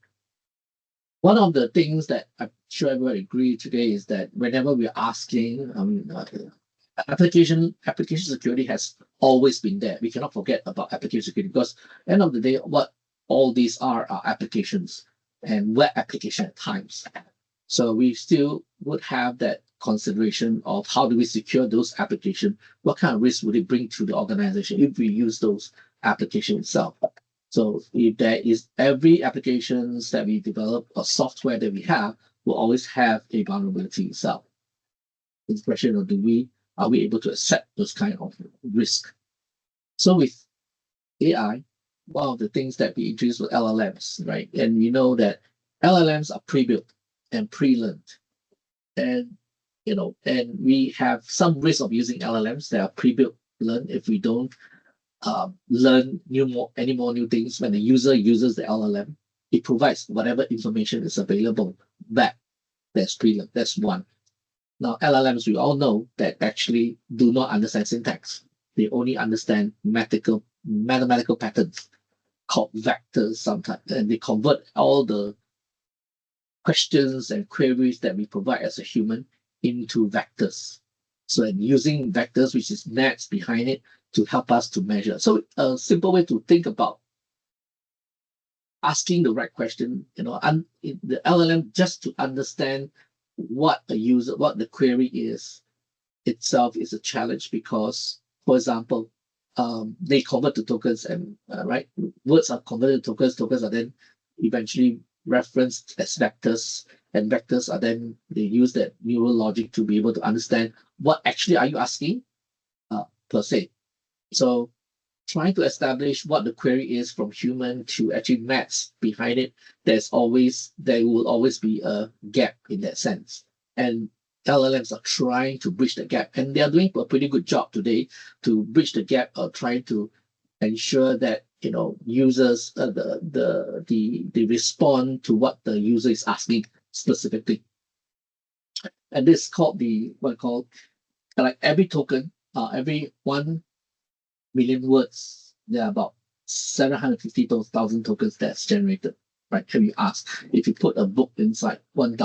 One of the things that I'm sure everyone agree today is that whenever we're asking, application security has always been there. We cannot forget about application security because end of the day, what all these are applications and web application at times. So we still would have that consideration of how do we secure those applications? What kind of risk would it bring to the organization if we use those applications itself? So if there is every applications that we develop or software that we have will always have a vulnerability itself. It's a question of are we able to accept those kind of risk? So with AI, one of the things that we introduced were LLMs, right? And we know that LLMs are pre-built and pre-learned. And and we have some risk of using LLMs that are pre-built learned if we don't learn any more new things. When the user uses the LLM, it provides whatever information is available back. That's pre-learned. That's one. Now, LLMs, we all know that actually do not understand syntax. They only understand mathematical patterns called vectors sometimes, and they convert all the questions and queries that we provide as a human into vectors. So, and using vectors, which is maths behind it, to help us to measure. So, a simple way to think about asking the right question, the LLM just to understand what the query is itself is a challenge because, for example, they convert to tokens and words are converted to tokens. Tokens are then eventually referenced as vectors, and vectors are then they use that neural logic to be able to understand what actually are you asking per se. So trying to establish what the query is from human to actually maths behind it, there will always be a gap in that sense. And LLMs are trying to bridge the gap, and they are doing a pretty good job today to bridge the gap or trying to ensure that users they respond to what the user is asking specifically. And this is called every token, every 1 million words, there are about 750,000 tokens that's generated, right? Can you ask if you put a book inside 1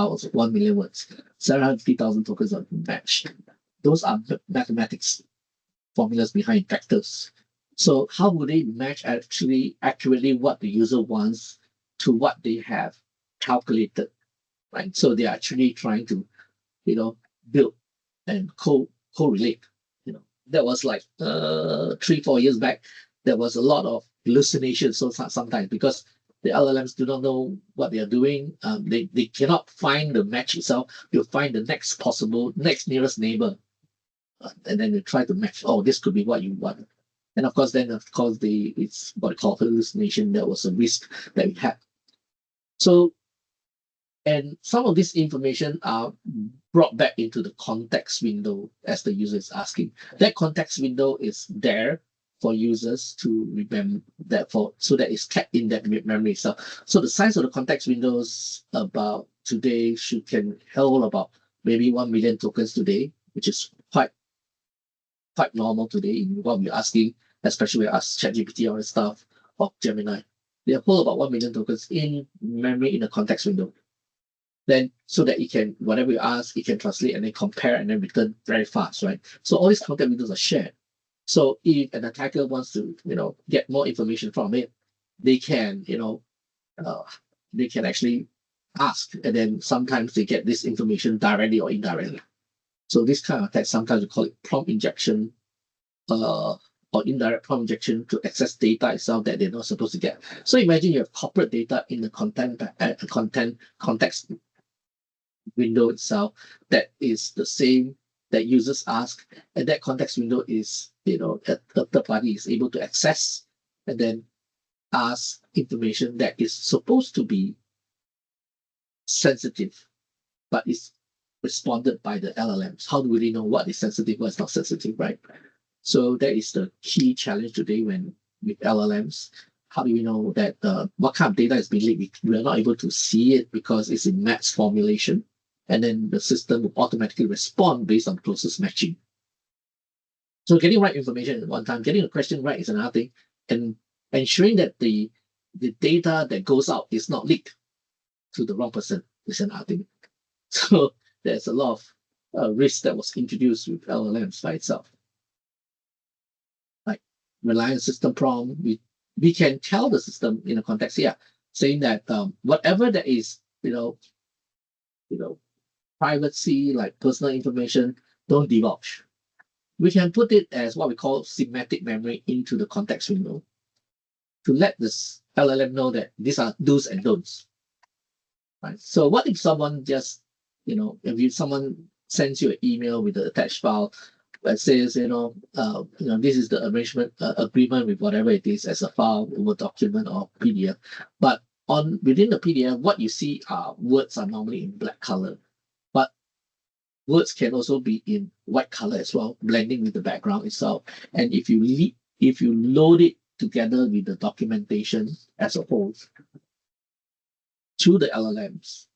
million words, 750,000 tokens are matched. Those are mathematics formulas behind vectors. So how would they match actually accurately what the user wants to what they have calculated, right? So they're actually trying to, build and correlate. That was like 3-4 years back. There was a lot of hallucination. So sometimes because the LLMs do not know what they are doing, they cannot find the match itself. You'll find the next nearest neighbor, and then they try to match. Oh, this could be what you want. And of course, it's what we call hallucination. That was a risk that we had. So, and some of this information are brought back into the context window as the user is asking. That context window is there for users to remember so that it's kept in that memory itself. So the size of the context windows about today can hold about maybe 1 million tokens today, which is quite normal today in what we're asking, especially when we ask ChatGPT or stuff or Gemini. They hold about 1 million tokens in memory in the context window. Then so that it can, whatever you ask, it can translate and then compare and then return very fast, right? So all these context windows are shared. So if an attacker wants to, get more information from it, they can, they can actually ask, and then sometimes they get this information directly or indirectly. So this kind of attack, sometimes we call it prompt injection, or indirect prompt injection to access data itself that they're not supposed to get. So imagine you have corporate data in the context window itself that is the same that users ask, and that context window is a third party is able to access and then ask information that is supposed to be sensitive but is responded by the LLMs. How do we really know what is sensitive, what is not sensitive, right? So that is the key challenge today with LLMs. How do we know that what kind of data is being leaked? We are not able to see it because it's in maths formulation, and then the system will automatically respond based on closest matching. So getting right information at one time, getting the question right is another thing, and ensuring that the data that goes out is not leaked to the wrong person is another thing. So there's a lot of risk that was introduced with LLMs by itself. Like relying on system prompt, we can tell the system in a context here, saying that whatever that is, privacy, like personal information, don't divulge. We can put it as what we call semantic memory into the context window to let this LLM know that these are do's and don'ts. Right. So what if someone just, someone sends you an email with the attached file that says, this is the arrangement agreement with whatever it is as a file over document or PDF, but within the PDF, what you see are words are normally in black color, but words can also be in white color as well, blending with the background itself. And if you load it together with the documentation as a whole to the LLMs,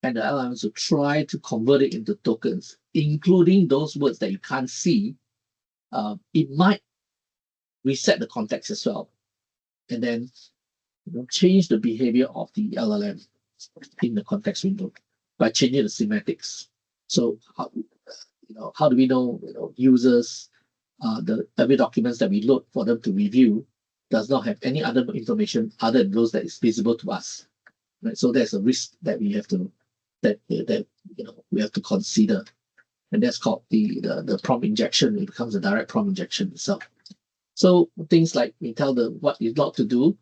and the LLMs will try to convert it into tokens, including those words that you can't see, it might reset the context as well, and then change the behavior of the LLM in the context window by changing the semantics. So how do we know, users, every documents that we load for them to review does not have any other information other than those that is visible to us, right? So there's a risk that we have to we have to consider, and that's called the prompt injection. It becomes a direct prompt injection itself. So things like we tell them what is not to do,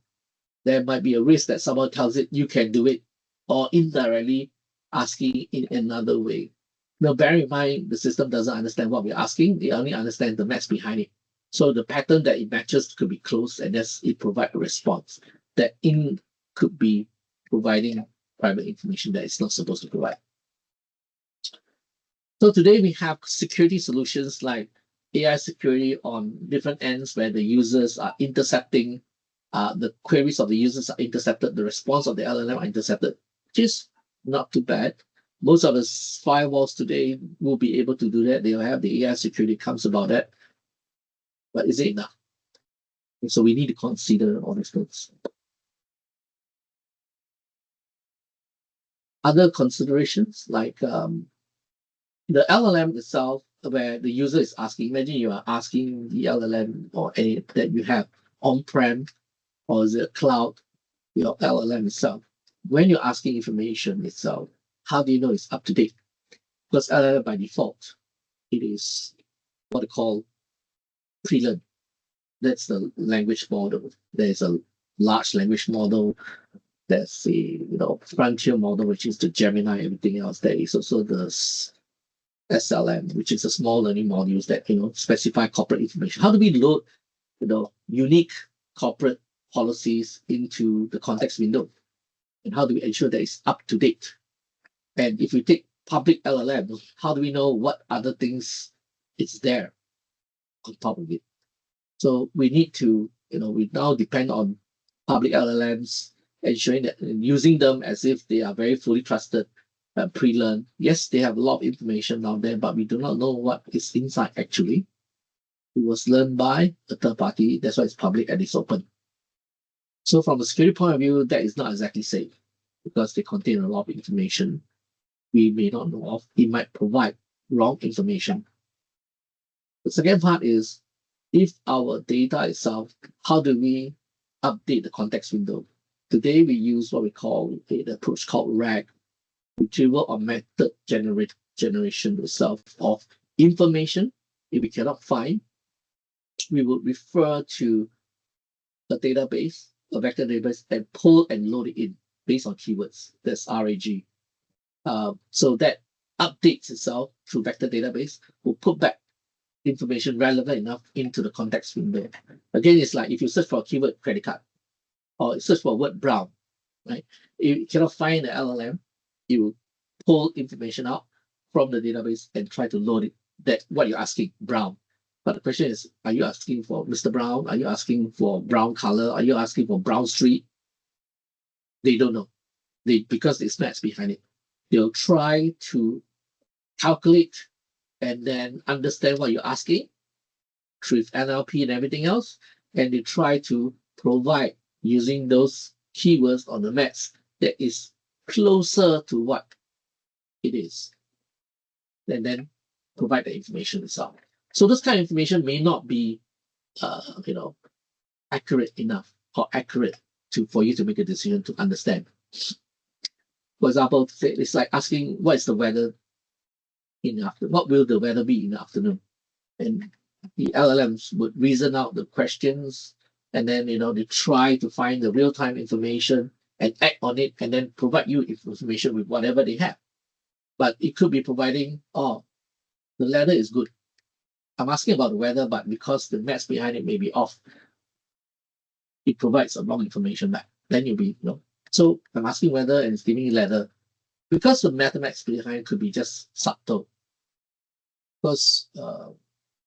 there might be a risk that someone tells it you can do it, or indirectly asking in another way. Now, bear in mind, the system doesn't understand what we're asking, they only understand the maths behind it. So the pattern that it matches could be close, and thus it provides a response that could be providing private information that it's not supposed to provide. So today we have security solutions like AI security on different ends where the users are intercepting, the queries of the users are intercepted, the response of the LLM are intercepted, which is not too bad. Most of the firewalls today will be able to do that. They'll have the AI security comes about that. But is it enough? And so we need to consider all these things. Other considerations like the LLM itself, where the user is asking, imagine you are asking the LLM or any that you have on-prem or is it cloud, your LLM itself. When you're asking information itself, how do you know it's up to date? Because LLM by default, it is what they call pre-learned. That's the language model. There's a large language model. There's the frontier model, which is the Gemini, everything else. There is also the SLM, which is a small learning modules that specify corporate information. How do we load unique corporate policies into the context window? And how do we ensure that it's up to date? And if we take public LLM, how do we know what other things it's there on top of it? So we need to, we now depend on public LLMs, ensuring that using them as if they are very fully trusted, pre-learned. Yes, they have a lot of information down there, but we do not know what is inside actually. It was learned by a third party. That's why it's public and it's open. So from a security point of view, that is not exactly safe because they contain a lot of information we may not know of. It might provide wrong information. The second part is, if our data itself, how do we update the context window? Today we use what we call the approach called RAG, retrieval or method generation itself of information. If we cannot find, we will refer to a database, a vector database, and pull and load it in based on keywords. That's RAG. So that updates itself through vector database, will put back information relevant enough into the context window. Again, it's like if you search for a keyword credit card or search for a word brown, right? If you cannot find the LLM, you will pull information out from the database and try to load it. That's what you're asking, brown. But the question is, are you asking for Mr. Brown? Are you asking for brown color? Are you asking for Brown Street? They don't know. Because there's maths behind it. They'll try to calculate and then understand what you're asking through NLP and everything else, and they try to provide using those keywords on the maps that is closer to what it is, and then provide the information itself. So this kind of information may not be, accurate enough or accurate for you to make a decision to understand. For example, it's like asking what is the weather in the afternoon? What will the weather be in the afternoon? And the LLMs would reason out the questions, and then they try to find the real-time information and act on it, and then provide you information with whatever they have. But it could be providing, the weather is good. I'm asking about the weather, but because the maths behind it may be off, it provides some wrong information back. Then you'll be, So I'm asking weather and it's giving you leather. Because the mathematics behind could be just subtle. Because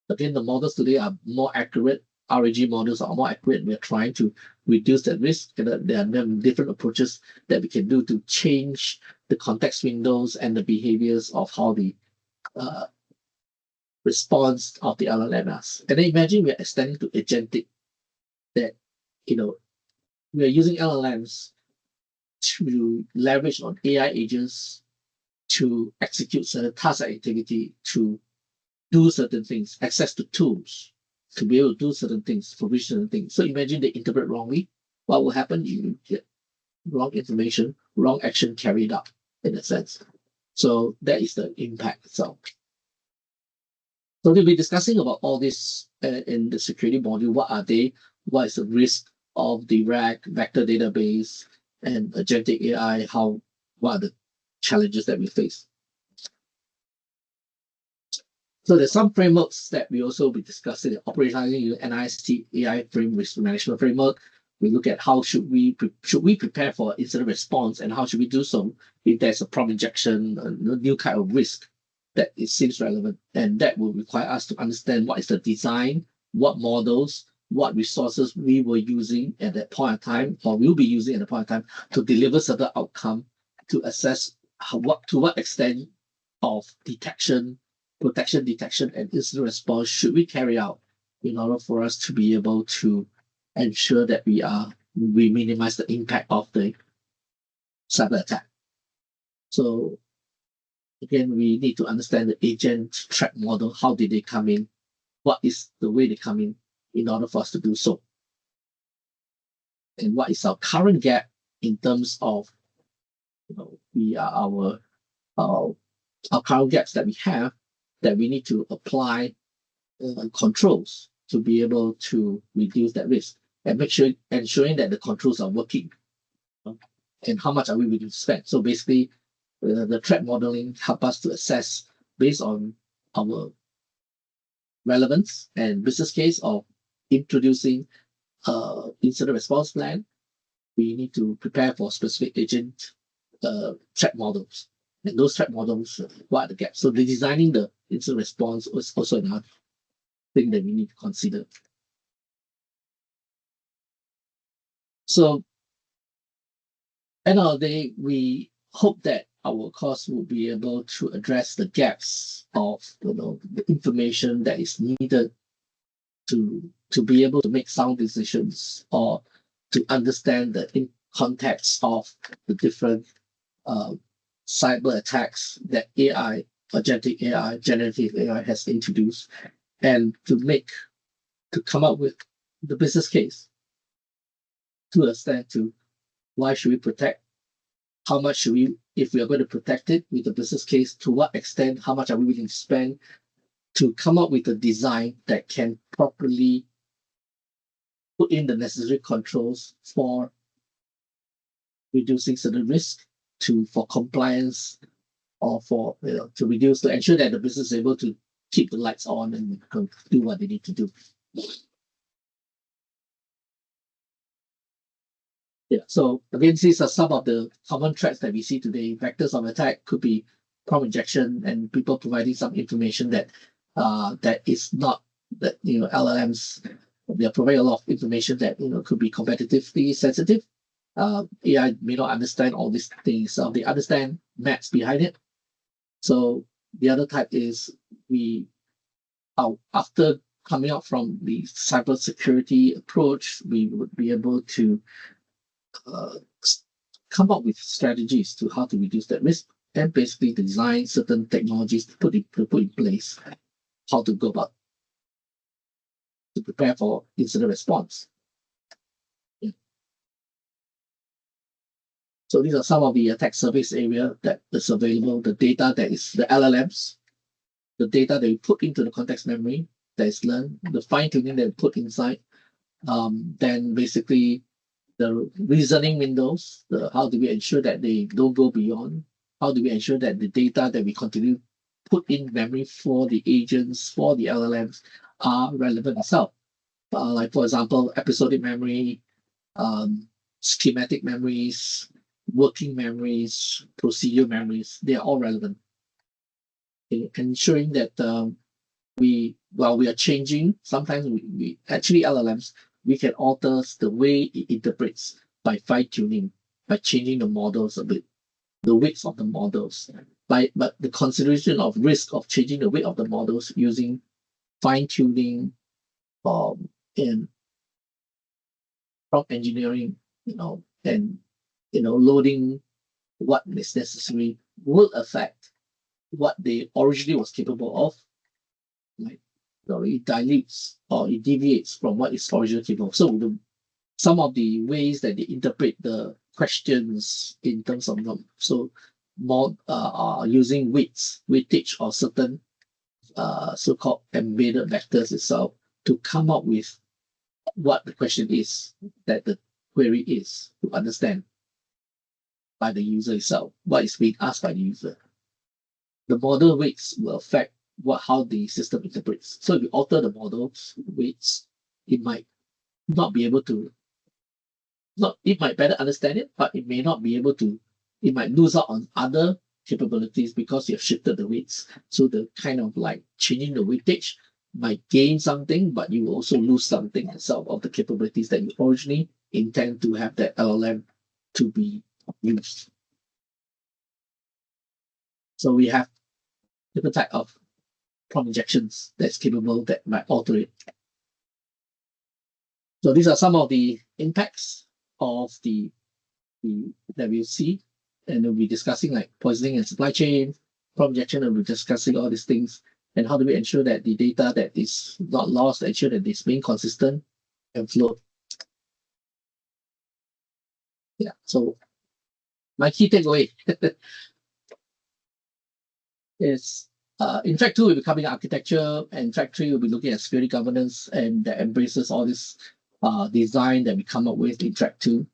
again, the models today are more accurate. RAG models are more accurate. We're trying to reduce that risk. And there are different approaches that we can do to change the context windows and the behaviors of how the response of the LLM is. And then imagine we're extending to agentic, that we are using LLMs to leverage on AI agents to execute certain task activity, to do certain things, access to tools to be able to do certain things, provision certain things. So imagine they interpret wrongly. What will happen? You get wrong information, wrong action carried out in a sense. So that is the impact itself. So we'll be discussing about all this in the security module. What are they? What is the risk of the RAG, vector database, and agentic AI? What are the challenges that we face? So there's some frameworks that we also be discussing. Operationalizing NIST AI risk management framework. We look at how should we prepare for incident response, and how should we do so if there's a prompt injection, a new kind of risk that it seems relevant, and that will require us to understand what is the design, what models, what resources we were using at that point in time, or will be using at the point in time to deliver certain outcome, to assess to what extent of protection detection, and incident response should we carry out in order for us to be able to ensure that we minimize the impact of the cyber attack. So again, we need to understand the agent threat model. How did they come in? What is the way they come in order for us to do so? And what is our current gap in terms of our current gaps that we have, that we need to apply controls to be able to reduce that risk, and ensuring that the controls are working, and how much are we willing to spend. So basically, the threat modeling help us to assess based on our relevance and business case of introducing incident response plan. We need to prepare for specific agent threat models, and those threat models, what are the gaps? So the designing the incident response is also another thing that we need to consider. So end of the day, we hope that our course will be able to address the gaps of the information that is needed to be able to make sound decisions, or to understand the context of the different cyber attacks that AI, agentic AI, generative AI has introduced, and to come up with the business case to understand to why should we protect, how much should we, if we are going to protect it, with the business case, to what extent, how much are we willing to spend, to come up with a design that can properly put in the necessary controls for reducing certain risk, for compliance, or to ensure that the business is able to keep the lights on and do what they need to do. Yeah, so again, these are some of the common threats that we see today. Vectors of attack could be prompt injection and people providing some information that is not, that LLMs, they are providing a lot of information that could be competitively sensitive. AI may not understand all these things. They understand maths behind it. So the other type is after coming out from the cybersecurity approach, we would be able to come up with strategies to how to reduce that risk and basically design certain technologies to put in place how to go about to prepare for incident response. Yeah. So these are some of the attack surface area that is available, the data that is the LLMs, the data that we put into the context memory that is learned, the fine-tuning that we put inside, then basically the reasoning windows, how do we ensure that they don't go beyond, how do we ensure that the data that we continue put in memory for the agents, for the LLMs are relevant itself. Like for example, episodic memory, schematic memories, working memories, procedure memories, they are all relevant. Ensuring that while we are changing, sometimes we actually LLMs, we can alter the way it interprets by fine-tuning, by changing the models a bit, the weights of the models. But the consideration of risk of changing the weight of the models using fine-tuning and prompt engineering, and loading what is necessary will affect what they originally was capable of. Like, it dilutes or it deviates from what is originally capable. So some of the ways that they interpret the questions in terms of them, so more are using weightage or certain so-called embedded vectors itself to come up with what the question is that the query is to understand by the user itself, what is being asked by the user. The model weights will affect how the system interprets. So if you alter the model's weights, it might not be able to, it might better understand it, but it may not be able to, it might lose out on other capabilities because you have shifted the weights. So the kind of like changing the weightage might gain something, but you will also lose something itself of the capabilities that you originally intend to have that LLM to be used. So we have different type of prompt injections that's capable that might alter it. So these are some of the impacts of the that we'll see, and we'll be discussing like poisoning and supply chain, prompt injection, and we're discussing all these things, and how do we ensure that the data that is not lost, ensure that it's being consistent and flowed. Yeah, so my key takeaway is in Track 2, we'll be covering architecture, and Track 3, we'll be looking at security governance, and that embraces all this design that we come up with in Track 2.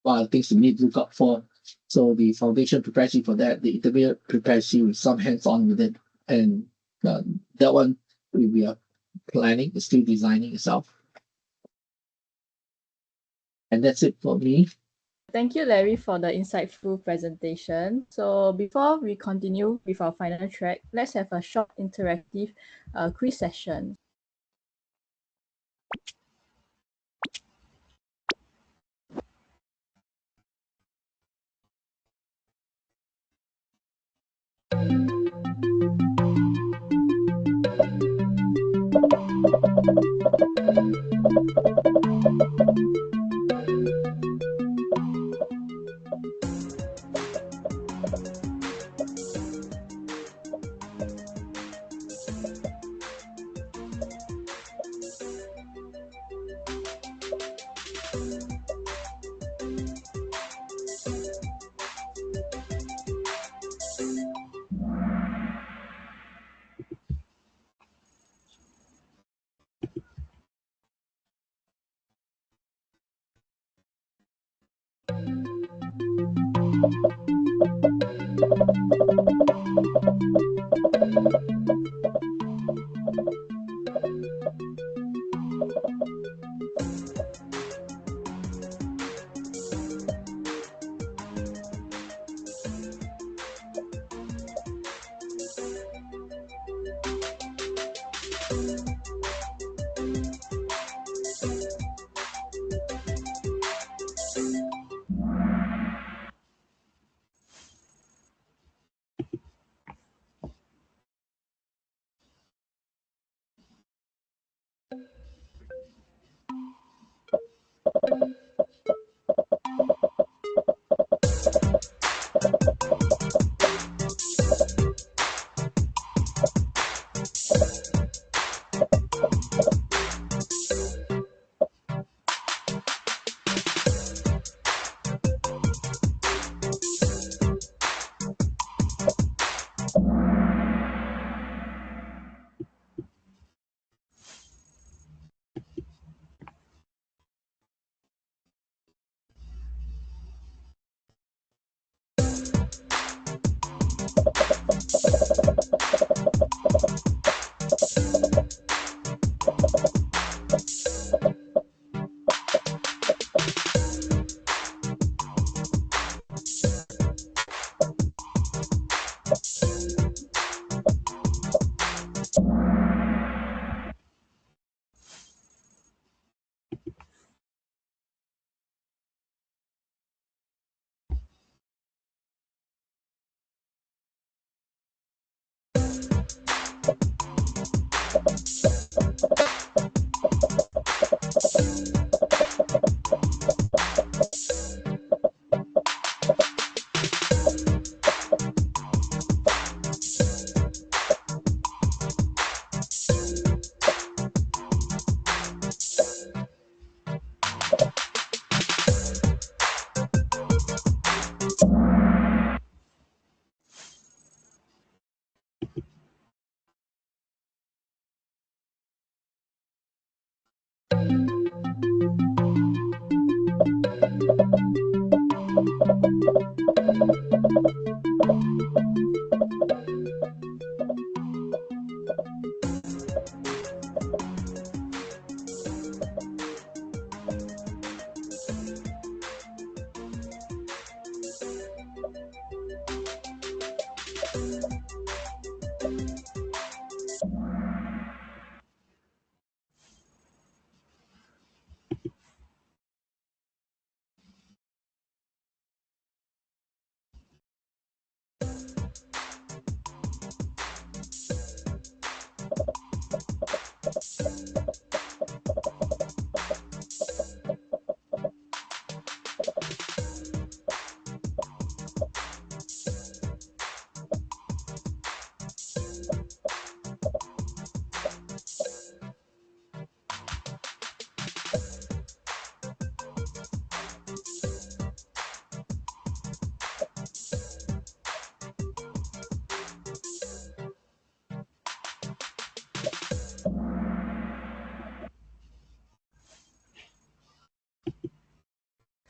What are the things you need to look out for? So the foundation prepares you for that, the intermediate prepares you with some hands-on with it, and that one we are planning, it's still designing itself. And that's it for me. Thank you, Larry, for the insightful presentation. So before we continue with our final track, let's have a short interactive quiz session.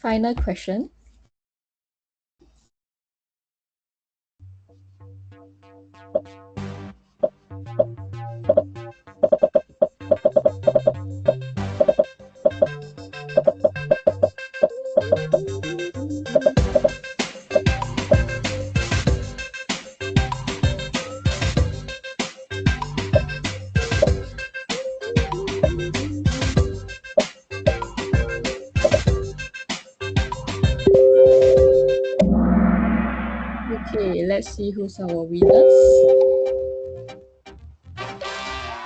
Final question. Okay, let's see who's our winners.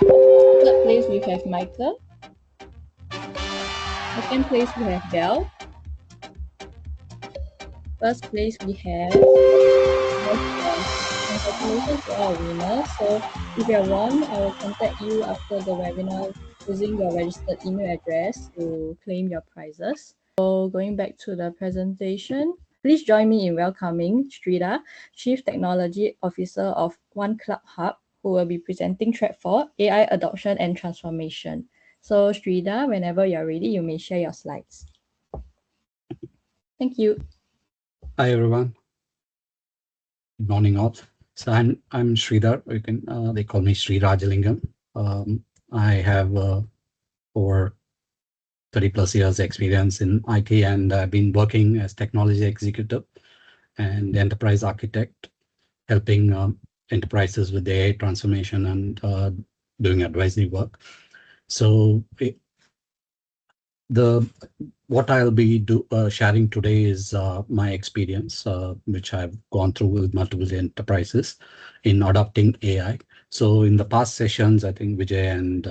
Third place we have Michael. Second place we have Belle. First place we have congratulations to our winners. So if you're won, I will contact you after the webinar using your registered email address to claim your prizes. So going back to the presentation, please join me in welcoming Shrida, Chief Technology Officer of One Cloud Hub, who will be presenting track 4, AI Adoption and Transformation. So Shrida, whenever you're ready, you may share your slides. Thank you. Hi everyone. Good morning all. So I'm Sridhar. You can they call me Sri Rajalingam. I have over 30 plus years experience in IT, and I've been working as technology executive and enterprise architect, helping enterprises with AI transformation and doing advisory work. So what I'll be sharing today is my experience, which I've gone through with multiple enterprises in adopting AI. So in the past sessions, I think Vijay and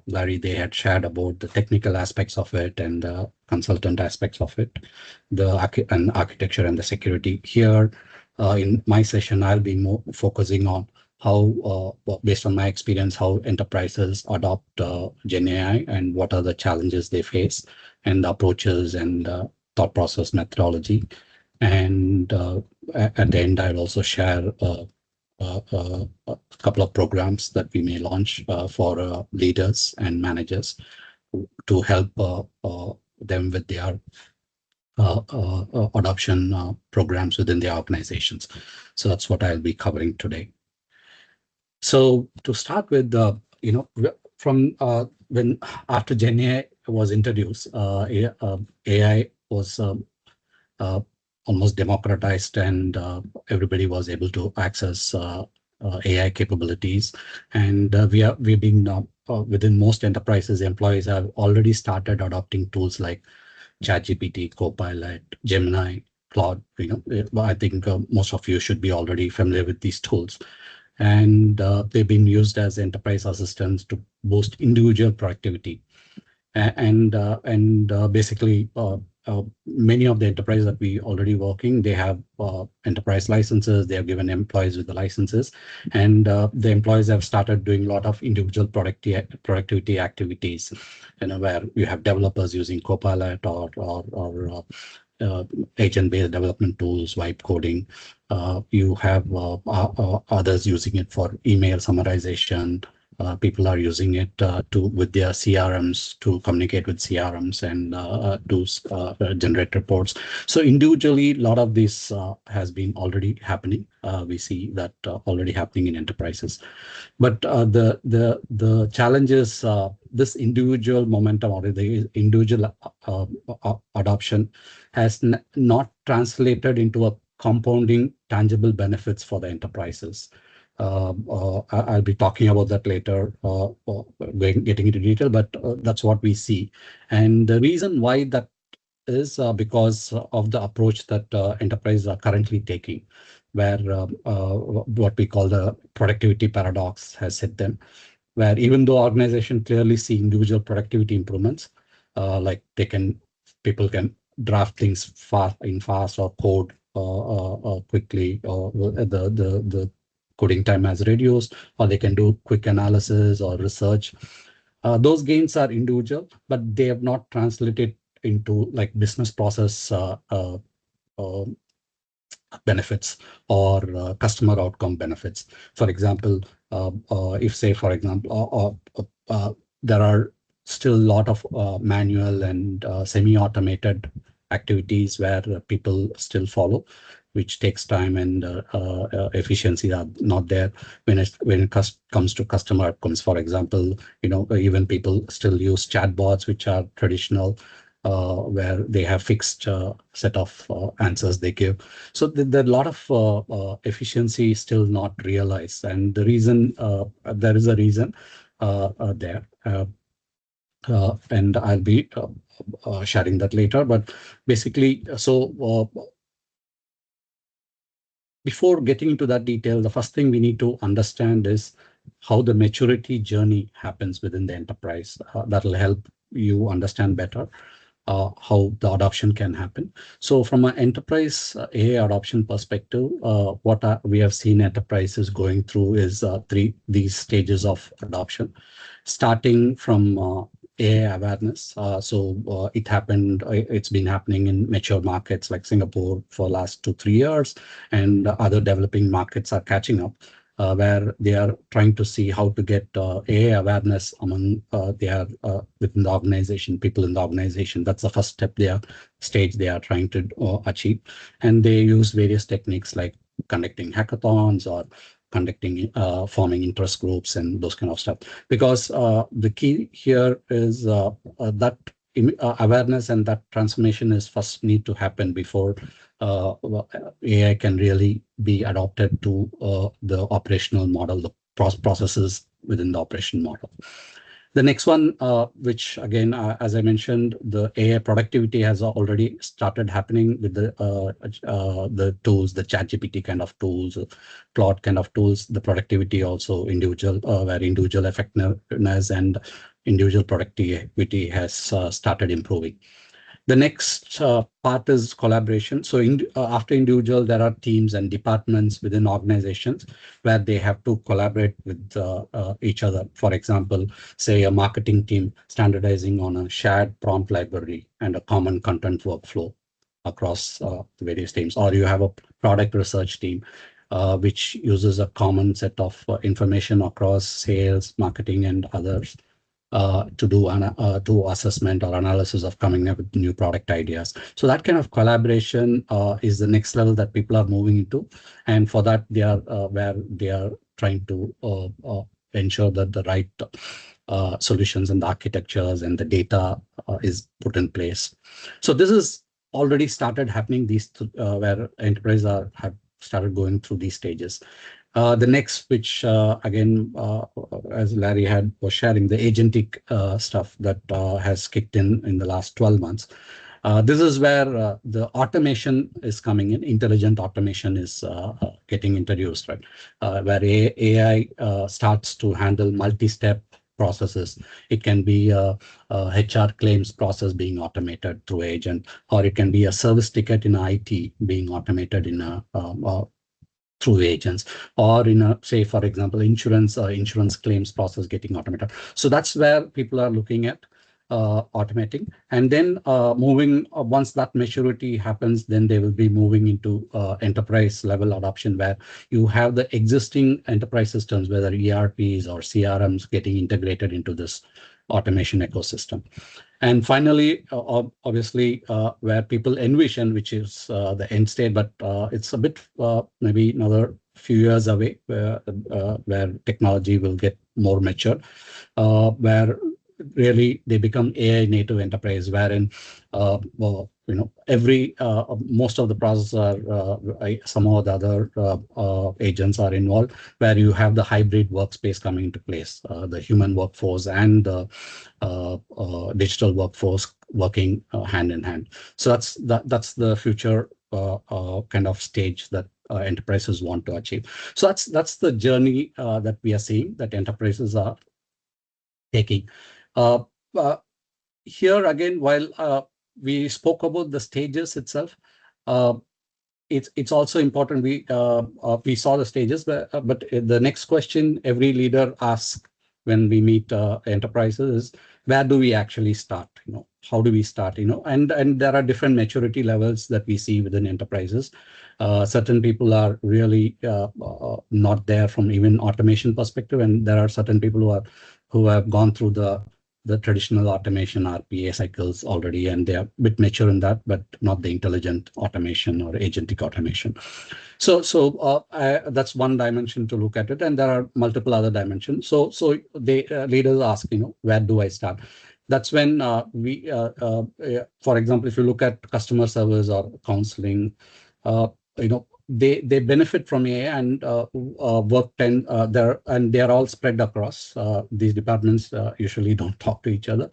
Larry, they had shared about the technical aspects of it and consultant aspects of it, the architecture and the security. Here in my session, I'll be more focusing on how, based on my experience, how enterprises adopt Gen AI and what are the challenges they face and the approaches and thought process methodology. And at the end, I'll also share a couple of programs that we may launch for leaders and managers to help them with their adoption programs within their organizations. So that's what I'll be covering today. So to start with, from when after Gen AI was introduced, AI was almost democratized, and everybody was able to access AI capabilities. And we've been within most enterprises, employees have already started adopting tools like ChatGPT, Copilot, Gemini, Claude. I think most of you should be already familiar with these tools. And they've been used as enterprise assistants to boost individual productivity. And basically, many of the enterprises that we already working, they have enterprise licenses. They have given employees with the licenses, and the employees have started doing a lot of individual productivity activities. Where you have developers using Copilot or agent-based development tools, vibe coding. You have others using it for email summarization. People are using it with their CRMs to communicate with CRMs and to generate reports. So individually, a lot of this has been already happening. We see that already happening in enterprises. But the challenge is this individual momentum or the individual adoption has not translated into a compounding tangible benefits for the enterprises. I'll be talking about that later, getting into detail, but that's what we see. And the reason why that is because of the approach that enterprises are currently taking, where what we call the productivity paradox has hit them, where even though organizations clearly see individual productivity improvements, like people can draft things fast or code quickly, or the coding time has reduced, or they can do quick analysis or research. Those gains are individual, but they have not translated into like business process benefits or customer outcome benefits. For example, if say, for example, there are still a lot of manual and semi-automated activities where people still follow, which takes time, and efficiency are not there when it comes to customer outcomes. For example, even people still use chatbots, which are traditional, where they have fixed set of answers they give. So there are a lot of efficiency still not realized, and the reason there is a reason there. And I'll be sharing that later. But basically, before getting into that detail, the first thing we need to understand is how the maturity journey happens within the enterprise. That will help you understand better how the adoption can happen. So from an enterprise AI adoption perspective, what we have seen enterprises going through is these stages of adoption, starting from AI awareness. It's been happening in mature markets like Singapore for the last 2-3 years, and other developing markets are catching up, where they are trying to see how to get AI awareness among within the organization, people in the organization. That's the first stage they are trying to achieve. And they use various techniques like conducting hackathons or forming interest groups and those kind of stuff. Because the key here is that awareness and that transformation is first need to happen before AI can really be adopted to the operational model, the processes within the operation model. The next one, which again, as I mentioned, the AI productivity has already started happening with the tools, the ChatGPT kind of tools, Claude kind of tools. The productivity also where individual effectiveness and individual productivity has started improving. The next part is collaboration. So after individual, there are teams and departments within organizations where they have to collaborate with each other. For example, say a marketing team standardizing on a shared prompt library and a common content workflow across the various teams. Or you have a product research team which uses a common set of information across sales, marketing, and others. To do assessment or analysis of coming up with new product ideas. So that kind of collaboration is the next level that people are moving into, and for that they are where they are trying to ensure that the right solutions and the architectures and the data is put in place. So this is already started happening. Where enterprises have started going through these stages. The next, which again, as Larry was sharing, the agentic stuff that has kicked in the last 12 months. This is where the automation is coming in. Intelligent automation is getting introduced, right? Where AI starts to handle multi-step processes. It can be a HR claims process being automated through agent, or it can be a service ticket in IT being automated in through agents, or in a, say, for example, insurance claims process getting automated. So that's where people are looking at automating, and then moving once that maturity happens, then they will be moving into enterprise level adoption, where you have the existing enterprise systems, whether ERPs or CRMs, getting integrated into this automation ecosystem. And finally, obviously, where people envision, which is the end state, but it's a bit maybe another few years away, where technology will get more mature, where really they become AI native enterprise, wherein every most of the processes are some of the other agents are involved, where you have the hybrid workspace coming into place, the human workforce and the digital workforce working hand in hand. So that's the future kind of stage that enterprises want to achieve. So that's the journey that we are seeing that enterprises are taking. Here again, while we spoke about the stages itself, it's also important. We saw the stages, but the next question every leader asks when we meet enterprises is, where do we actually start? How do we start? And there are different maturity levels that we see within enterprises. Certain people are really not there from even automation perspective, and there are certain people who have gone through the the traditional automation RPA cycles already, and they are a bit mature in that, but not the intelligent automation or agentic automation. So that's one dimension to look at it, and there are multiple other dimensions. So they leaders ask, where do I start? That's when for example, if you look at customer service or counseling, they benefit from AI and work there, and they are all spread across these departments. Usually don't talk to each other.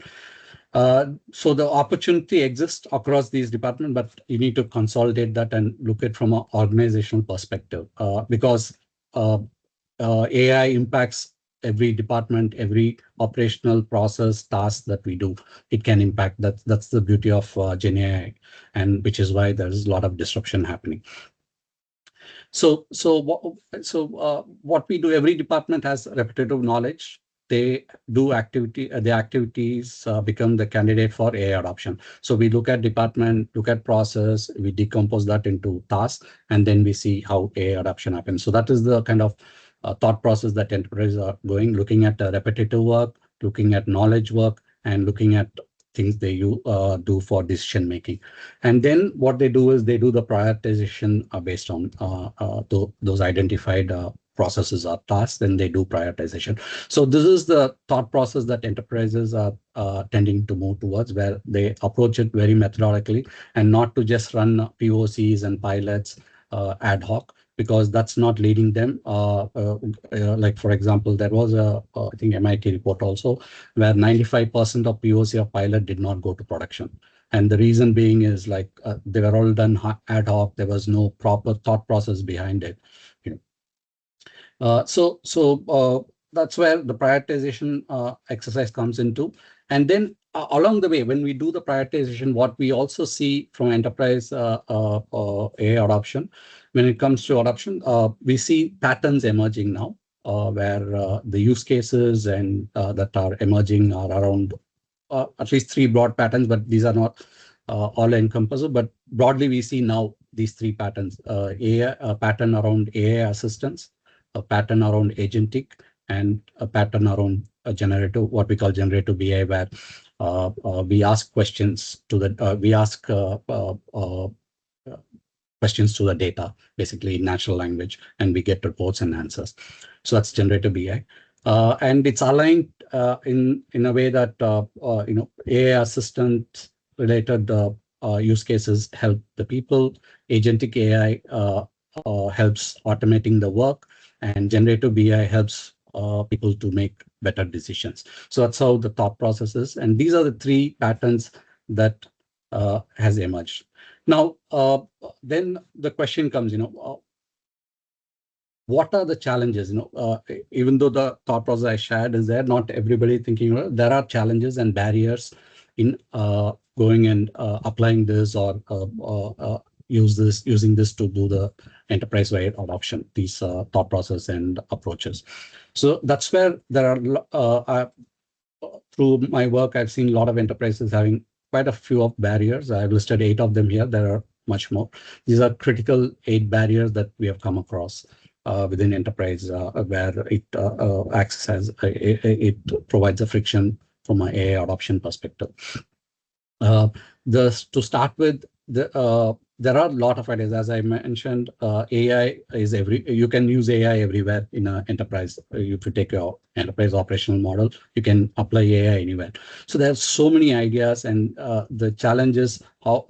So the opportunity exists across these departments, but you need to consolidate that and look at it from an organizational perspective, because AI impacts every department, every operational process, task that we do. It can impact. That's the beauty of Gen AI, and which is why there's a lot of disruption happening. So what we do, every department has repetitive knowledge. They do the activities become the candidate for AI adoption. So we look at department, look at process, we decompose that into tasks, and then we see how AI adoption happens. So that is the kind of thought process that enterprises are looking at repetitive work, looking at knowledge work, and looking at things they do for decision making. And then what they do is they do the prioritization based on those identified processes or tasks, then they do prioritization. So this is the thought process that enterprises are tending to move towards, where they approach it very methodically and not to just run POCs and pilots ad hoc, because that's not leading them. Like, for example, there was I think MIT report also, where 95% of POC or pilot did not go to production. And the reason being is like they were all done ad hoc. There was no proper thought process behind it. So that's where the prioritization exercise comes into. And then along the way, when we do the prioritization, what we also see from enterprise AI adoption, when it comes to adoption, we see patterns emerging now, where the use cases and that are emerging are around at least 3 broad patterns, but these are not all encompassing. But broadly, we see now these 3 patterns: a pattern around AI assistance, a pattern around agentic, and a pattern around what we call generative BI, where we ask questions to the questions to the data, basically in natural language, and we get reports and answers. So that's generative BI, and it's aligned in a way that AI assistant related use cases help the people. Agentic AI helps automating the work, and generative BI helps people to make better decisions. So that's how the thought process is, and these are the 3 patterns that has emerged. Now, then the question comes, what are the challenges? Even though the thought process I shared is there, not everybody thinking. There are challenges and barriers in going and applying this or using this to do the enterprise-wide adoption, these thought process and approaches. So that's where there are, through my work, I've seen a lot of enterprises having quite a few of barriers. I've listed 8 of them here. There are much more. These are critical 8 barriers that we have come across within enterprise, where it acts as it provides a friction from an AI adoption perspective. To start with, there are a lot of ideas. As I mentioned, AI is you can use AI everywhere in an enterprise. If you take your enterprise operational model, you can apply AI anywhere. So there are so many ideas, and the challenge is how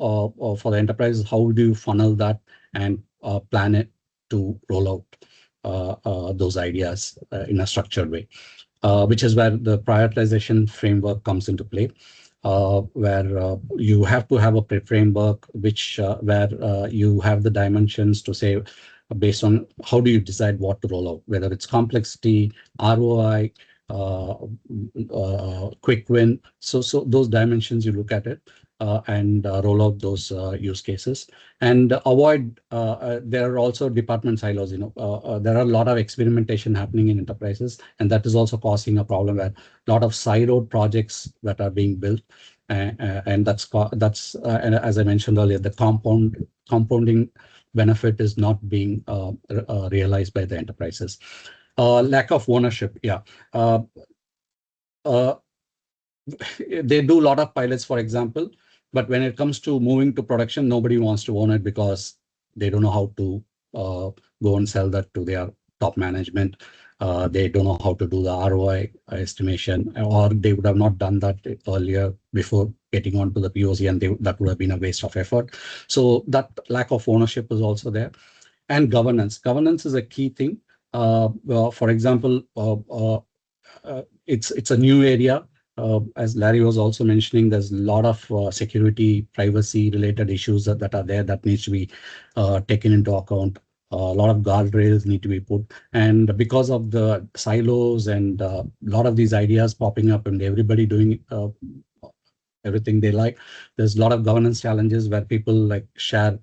for the enterprise, how do you funnel that and plan it to roll out those ideas in a structured way, which is where the prioritization framework comes into play. Where you have to have a framework where you have the dimensions to say, based on how do you decide what to roll out, whether it's complexity, ROI, quick win. So those dimensions, you look at it and roll out those use cases, and avoid. There are also department silos. There are a lot of experimentation happening in enterprises, and that is also causing a problem where a lot of siloed projects that are being built, and that's and as I mentioned earlier, the compounding benefit is not being realized by the enterprises. Lack of ownership, yeah. they do a lot of pilots, for example, but when it comes to moving to production, nobody wants to own it because they don't know how to go and sell that to their top management. They don't know how to do the ROI estimation, or they would have not done that earlier before getting onto the POC, and that would have been a waste of effort. So that lack of ownership is also there. And governance. Governance is a key thing. For example, it's a new area. As Larry was also mentioning, there's a lot of security, privacy related issues that are there that needs to be taken into account. A lot of guardrails need to be put. And because of the silos and a lot of these ideas popping up and everybody doing everything they like, there's a lot of governance challenges where people like share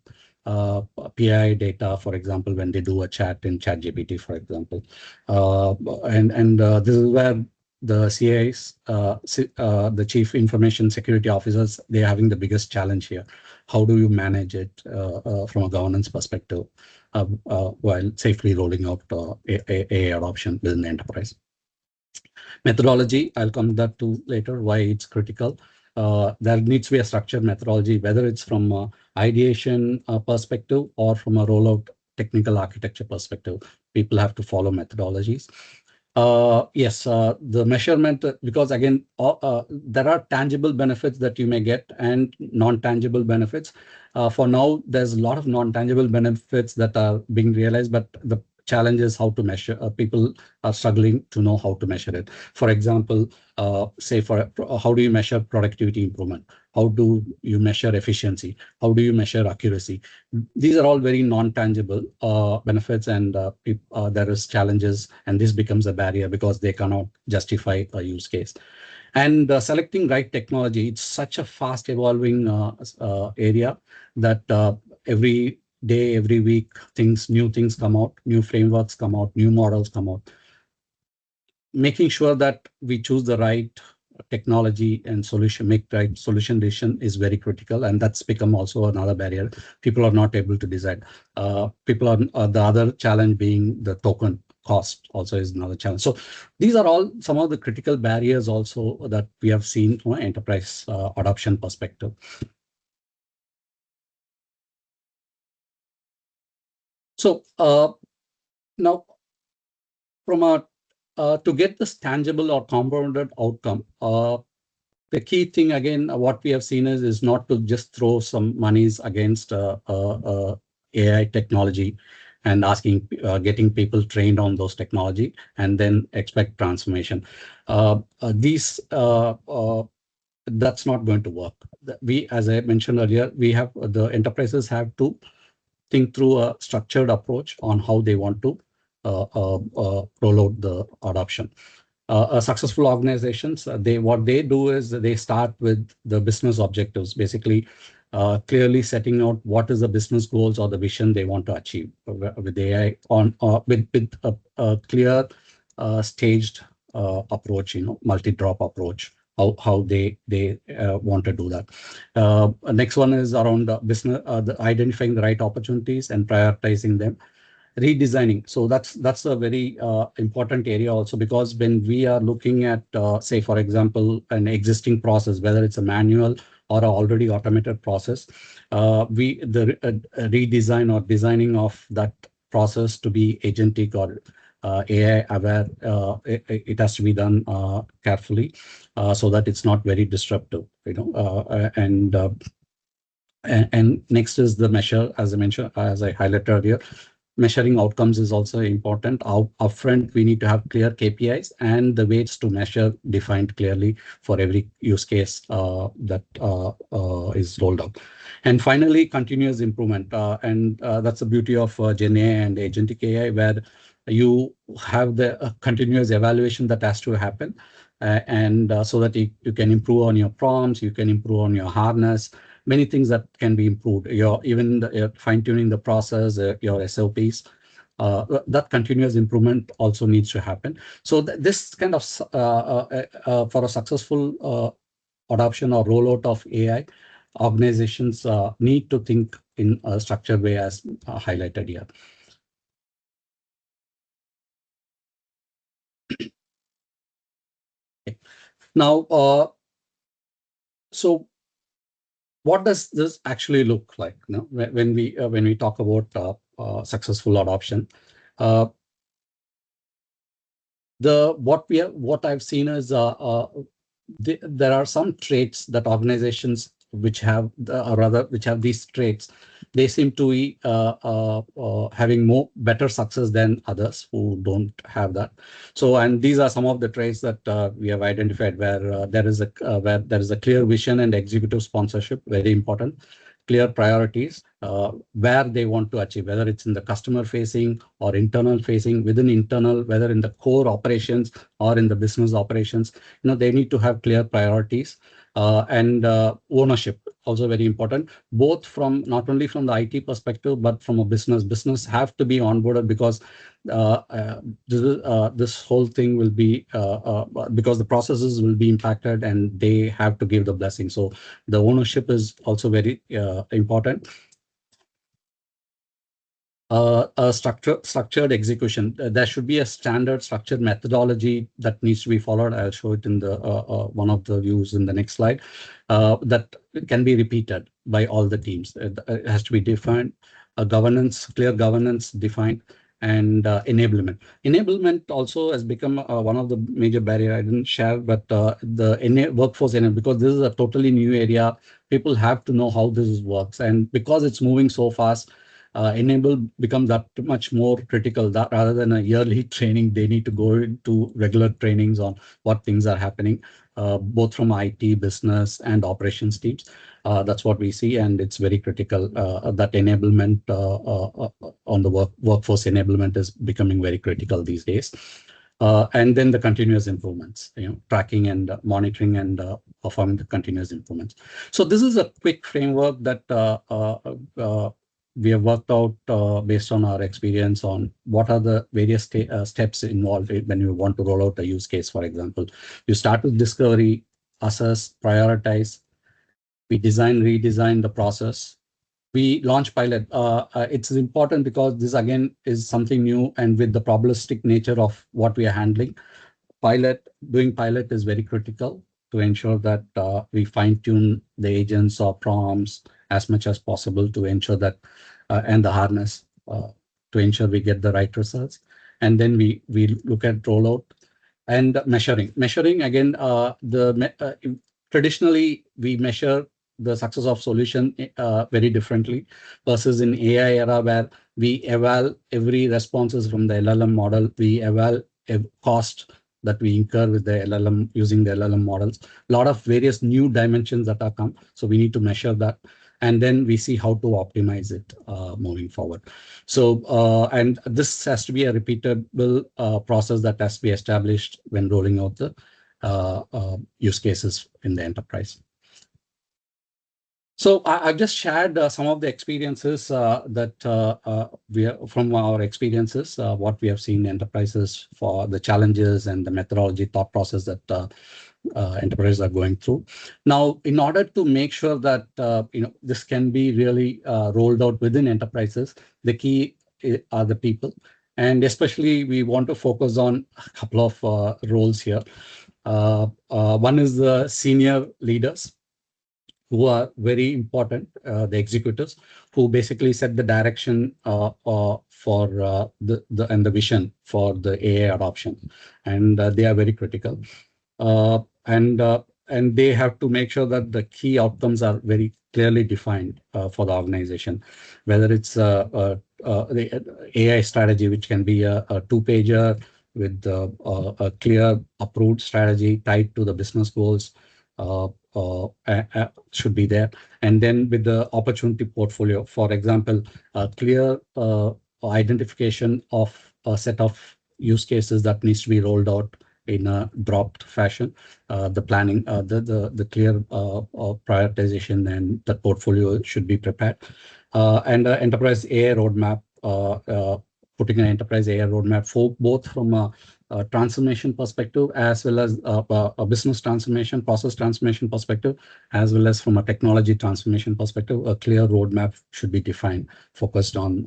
PI data, for example, when they do a chat in ChatGPT, for example. This is where the CIs, the Chief Information Security Officers, they're having the biggest challenge here. How do you manage it from a governance perspective while safely rolling out AI adoption within the enterprise? Methodology, I'll come to that to later, why it's critical. There needs to be a structured methodology, whether it's from a ideation perspective or from a rollout technical architecture perspective. People have to follow methodologies. Yes, the measurement, because again, there are tangible benefits that you may get and non-tangible benefits. For now, there's a lot of non-tangible benefits that are being realized, but the challenge is how to measure. People are struggling to know how to measure it. For example, say how do you measure productivity improvement? How do you measure efficiency? How do you measure accuracy? These are all very non-tangible benefits, and there is challenges, and this becomes a barrier because they cannot justify a use case. And selecting right technology, it's such a fast evolving area that every day, every week, new things come out, new frameworks come out, new models come out. Making sure that we choose the right technology and make right solution decision is very critical, and that's become also another barrier. People are not able to decide. The other challenge being the token cost also is another challenge. So these are all some of the critical barriers also that we have seen from an enterprise adoption perspective. So now, from to get this tangible or compounded outcome, the key thing again, what we have seen is not to just throw some monies against AI technology and getting people trained on those technology and then expect transformation. That's not going to work. As I mentioned earlier, the enterprises have to think through a structured approach on how they want to roll out the adoption. Successful organizations, what they do is they start with the business objectives, basically clearly setting out what is the business goals or the vision they want to achieve with AI with a clear staged approach, multi-drop approach. How they want to do that. Next one is around business, identifying the right opportunities and prioritizing them. Redesigning. So that's a very important area also, because when we are looking at, say, for example, an existing process, whether it's a manual or an already automated process, redesign or designing of that process to be agentic or AI aware, it has to be done carefully so that it's not very disruptive, and next is the measure, as I mentioned, as I highlighted earlier. Measuring outcomes is also important. Upfront, we need to have clear KPIs and the weights to measure defined clearly for every use case that is rolled out. And finally, continuous improvement. And that's the beauty of Gen AI and agentic AI, where you have the continuous evaluation that has to happen. So that you can improve on your prompts, you can improve on your harness, many things that can be improved. Even fine-tuning the process, your SOPs, that continuous improvement also needs to happen. So this kind of, for a successful adoption or rollout of AI, organizations need to think in a structured way, as highlighted here. Now, So what does this actually look like? When we talk about successful adoption, what I've seen is there are some traits that organizations which have which have these traits, they seem to be having better success than others who don't have that. So, and these are some of the traits that we have identified where there is a clear vision and executive sponsorship, very important. Clear priorities, where they want to achieve, whether it's in the customer facing or internal facing, within internal, whether in the core operations or in the business operations. They need to have clear priorities, and ownership, also very important, both from not only from the IT perspective, but from a business have to be onboarded, because this whole thing will be because the processes will be impacted and they have to give the blessing. So the ownership is also very important. A structured execution. There should be a standard structured methodology that needs to be followed. I'll show it in the one of the views in the next slide. That can be repeated by all the teams. It has to be defined. Clear governance defined, and enablement. Enablement also has become one of the major barriers. I didn't share, but the workforce enablement, because this is a totally new area. People have to know how this works, and because it's moving so fast, enable becomes that much more critical. That rather than a yearly training, they need to go into regular trainings on what things are happening, both from IT, business, and operations teams. That's what we see, and it's very critical. That enablement on the workforce enablement is becoming very critical these days. And then the continuous improvements, tracking and monitoring and performing the continuous improvements. So this is a quick framework that we have worked out based on our experience on what are the various steps involved when you want to roll out a use case. For example, you start with discovery, assess, prioritize. We redesign the process. We launch pilot. It's important because this again is something new, and with the probabilistic nature of what we are handling, doing pilot is very critical to ensure that we fine tune the agents or prompts as much as possible to ensure that, and the harness to ensure we get the right results. And then we look at rollout and measuring. Measuring again, traditionally we measure the success of solution very differently versus in AI era where we eval every responses from the LLM model. We eval a cost that we incur with the LLM, using the LLM models. A lot of various new dimensions that are come. So we need to measure that. And then we see how to optimize it moving forward. So, and this has to be a repeatable process that has to be established when rolling out the use cases in the enterprise. So I've just shared some of the experiences that from our experiences, what we have seen in enterprises for the challenges and the methodology thought process that enterprises are going through. Now, in order to make sure that this can be really rolled out within enterprises, the key are the people, and especially we want to focus on a couple of roles here. One is the senior leaders, who are very important, the executives, who basically set the direction for the vision for the AI adoption, and they are very critical. And they have to make sure that the key outcomes are very clearly defined for the organization, whether it's the AI strategy, which can be a two-pager with a clear approved strategy tied to the business goals. Should be there. And then with the opportunity portfolio, for example, a clear identification of a set of use cases that needs to be rolled out in a dropped fashion, the planning, the clear prioritization, and the portfolio should be prepared. And enterprise AI roadmap, putting an enterprise AI roadmap for both from a transformation perspective, as well as a business transformation, process transformation perspective, as well as from a technology transformation perspective. A clear roadmap should be defined, focused on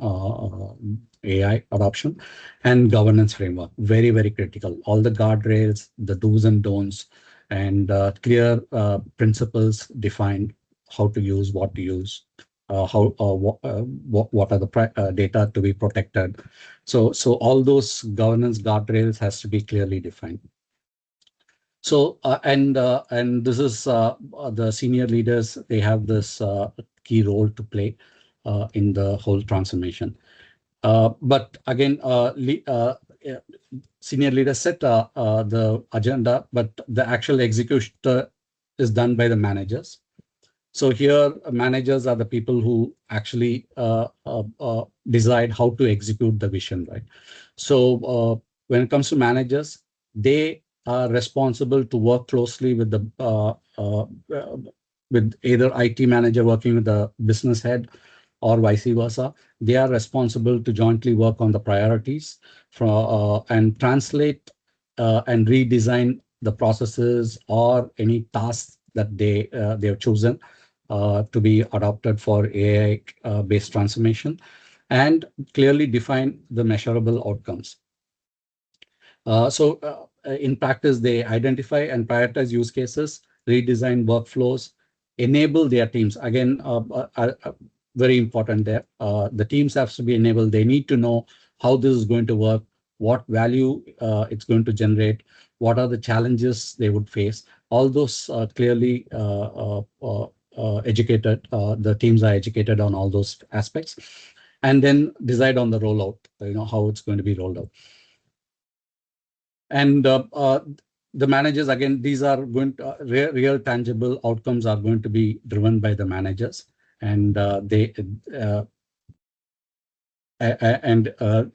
AI adoption. And governance framework, very, very critical. All the guardrails, the do's and don'ts, and clear principles defined how to use, what to use, what are the data to be protected. So all those governance guardrails has to be clearly defined. So and this is the senior leaders, they have this key role to play in the whole transformation. But again, senior leaders set the agenda, but the actual execution is done by the managers. So here, managers are the people who actually decide how to execute the vision, right? So when it comes to managers, they are responsible to work closely with the with either IT manager working with the business head, or vice versa. They are responsible to jointly work on the priorities and translate and redesign the processes or any tasks that they have chosen to be adopted for AI based transformation, and clearly define the measurable outcomes. In practice, they identify and prioritize use cases, redesign workflows, enable their teams. Again, very important there. The teams have to be enabled. They need to know how this is going to work, what value it's going to generate, what are the challenges they would face. All those clearly educated. The teams are educated on all those aspects, and then decide on the rollout. How it's going to be rolled out. And the managers, again, these are going to real tangible outcomes are going to be driven by the managers, and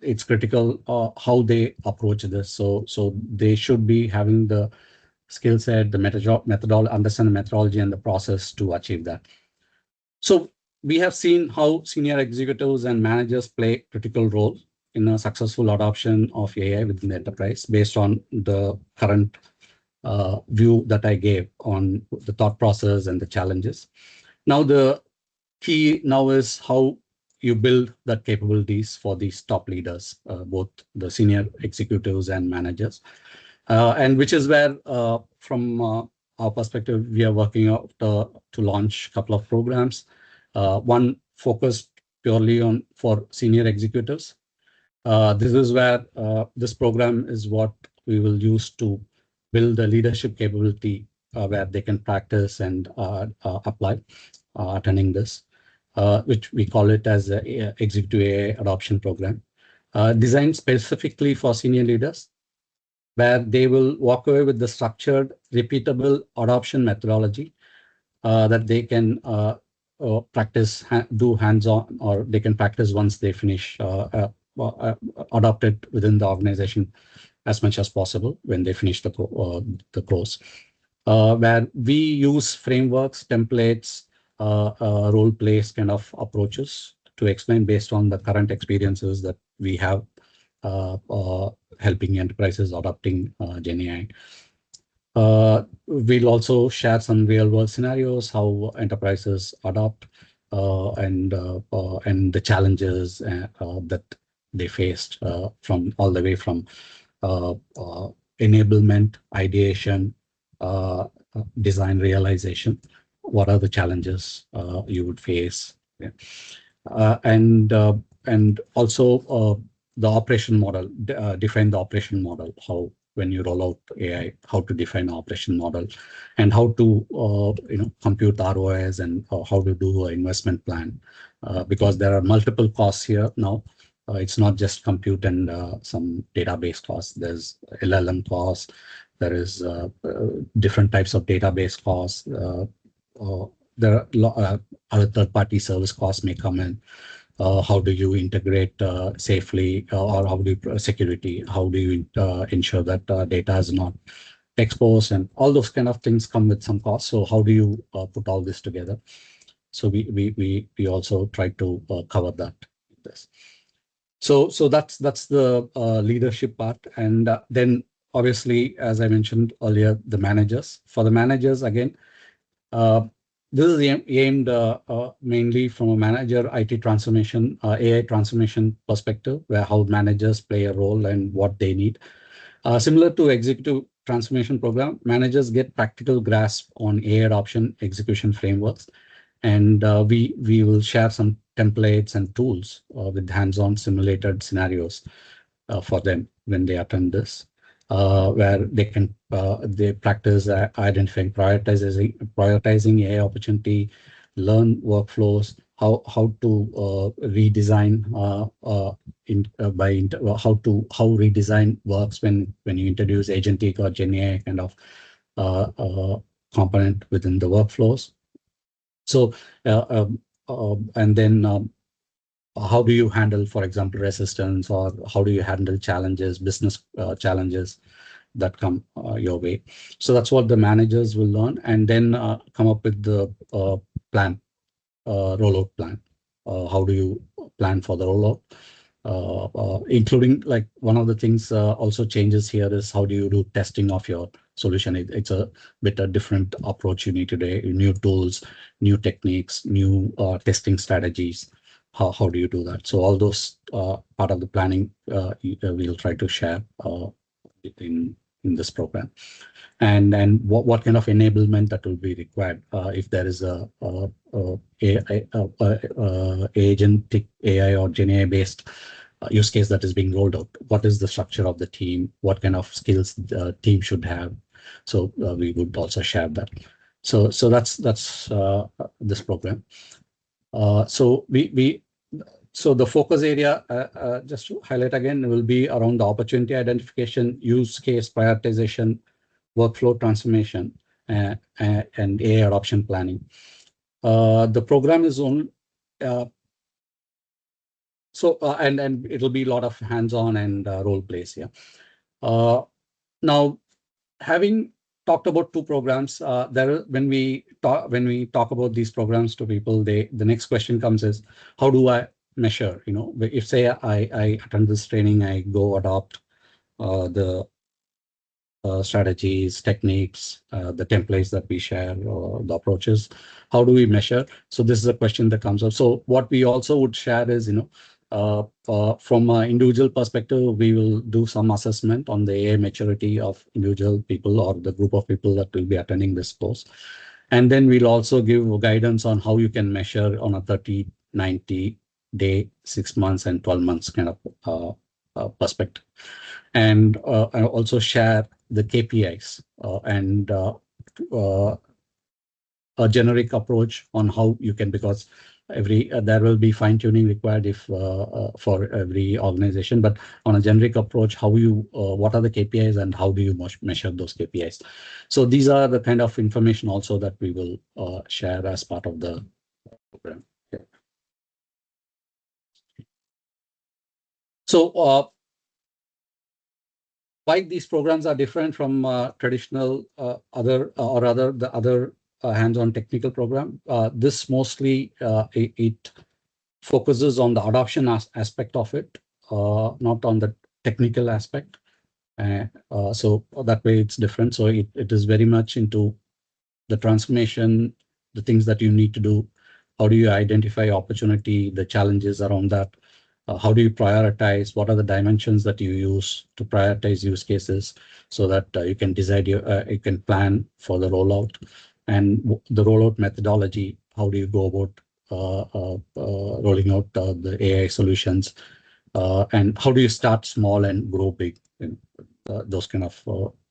it's critical how they approach this. So they should be having the skill set, the methodology, understand the methodology and the process to achieve that. So we have seen how senior executives and managers play critical role in a successful adoption of AI within the enterprise based on the current view that I gave on the thought process and the challenges. Now, the key now is how you build that capabilities for these top leaders, both the senior executives and managers, and which is where, from our perspective, we are working out to launch a couple of programs. One focused purely on for senior executives. This is where this program is what we will use to build the leadership capability where they can practice and apply attending this, which we call it as a Executive AI Adoption Program, designed specifically for senior leaders, where they will walk away with the structured, repeatable adoption methodology that they can practice, do hands-on, or they can practice once they finish adopt it within the organization as much as possible when they finish the course, where we use frameworks, templates, role plays kind of approaches to explain based on the current experiences that we have helping enterprises adopting GenAI. We'll also share some real-world scenarios, how enterprises adopt and the challenges that they faced from all the way from enablement, ideation, design realization. What are the challenges you would face? Yeah. And also the operation model, define the operation model, how when you roll out AI, how to define an operation model, and how to compute ROIs and how to do an investment plan, because there are multiple costs here now. It's not just compute and some database costs. There's LLM costs. There is different types of database costs. There are other third-party service costs may come in. How do you integrate safely, or how do you security? How do you ensure that data is not exposed, and all those kind of things come with some costs. So how do you put all this together? So we also try to cover that. This. So that's the leadership part, and then obviously, as I mentioned earlier, the managers. For the managers, again, this is aimed mainly from a manager IT transformation, AI transformation perspective, where how managers play a role and what they need. Similar to executive transformation program, managers get practical grasp on AI adoption execution frameworks. And we will share some templates and tools with hands-on simulated scenarios for them when they attend this, where they can they practice identifying, prioritizing AI opportunity, learn workflows, how to redesign how redesign works when you introduce agentic or GenAI kind of component within the workflows. So and then how do you handle, for example, resistance, or how do you handle challenges, business challenges that come your way? So that's what the managers will learn, and then come up with the plan, rollout plan. How do you plan for the rollout? Including, like, one of the things also changes here is how do you do testing of your solution. It's a bit a different approach you need today, new tools, new techniques, new testing strategies. How do you do that? So all those part of the planning we'll try to share in this program. And what kind of enablement that will be required if there is a agentic AI or GenAI based use case that is being rolled out. What is the structure of the team? What kind of skills the team should have? So we would also share that. So that's this program. So the focus area, just to highlight again, will be around the opportunity identification, use case prioritization, workflow transformation, and AI adoption planning. The program is on, and it'll be a lot of hands-on and role plays here. Now, having talked about two programs, when we talk about these programs to people, the next question comes is, how do I measure? You know, if say I attend this training, I go adopt the strategies, techniques, the templates that we share, the approaches. How do we measure? So this is a question that comes up. So what we also would share is, from an individual perspective, we will do some assessment on the AI maturity of individual people or the group of people that will be attending this course. And then we'll also give guidance on how you can measure on a 30, 90 day, 6 months, and 12 months kind of perspective. And also share the KPIs and a generic approach on how you can, because there will be fine tuning required if for every organization, but on a generic approach, what are the KPIs and how do you measure those KPIs? So these are the kind of information also that we will share as part of the program. Yeah. So why these programs are different from traditional other hands-on technical program. This mostly it focuses on the adoption aspect of it, not on the technical aspect. So that way it's different. So it is very much into the transformation, the things that you need to do. How do you identify opportunity, the challenges around that? How do you prioritize? What are the dimensions that you use to prioritize use cases so that you can decide, you can plan for the rollout, and the rollout methodology? How do you go about rolling out the AI solutions? And how do you start small and grow big? Those kind of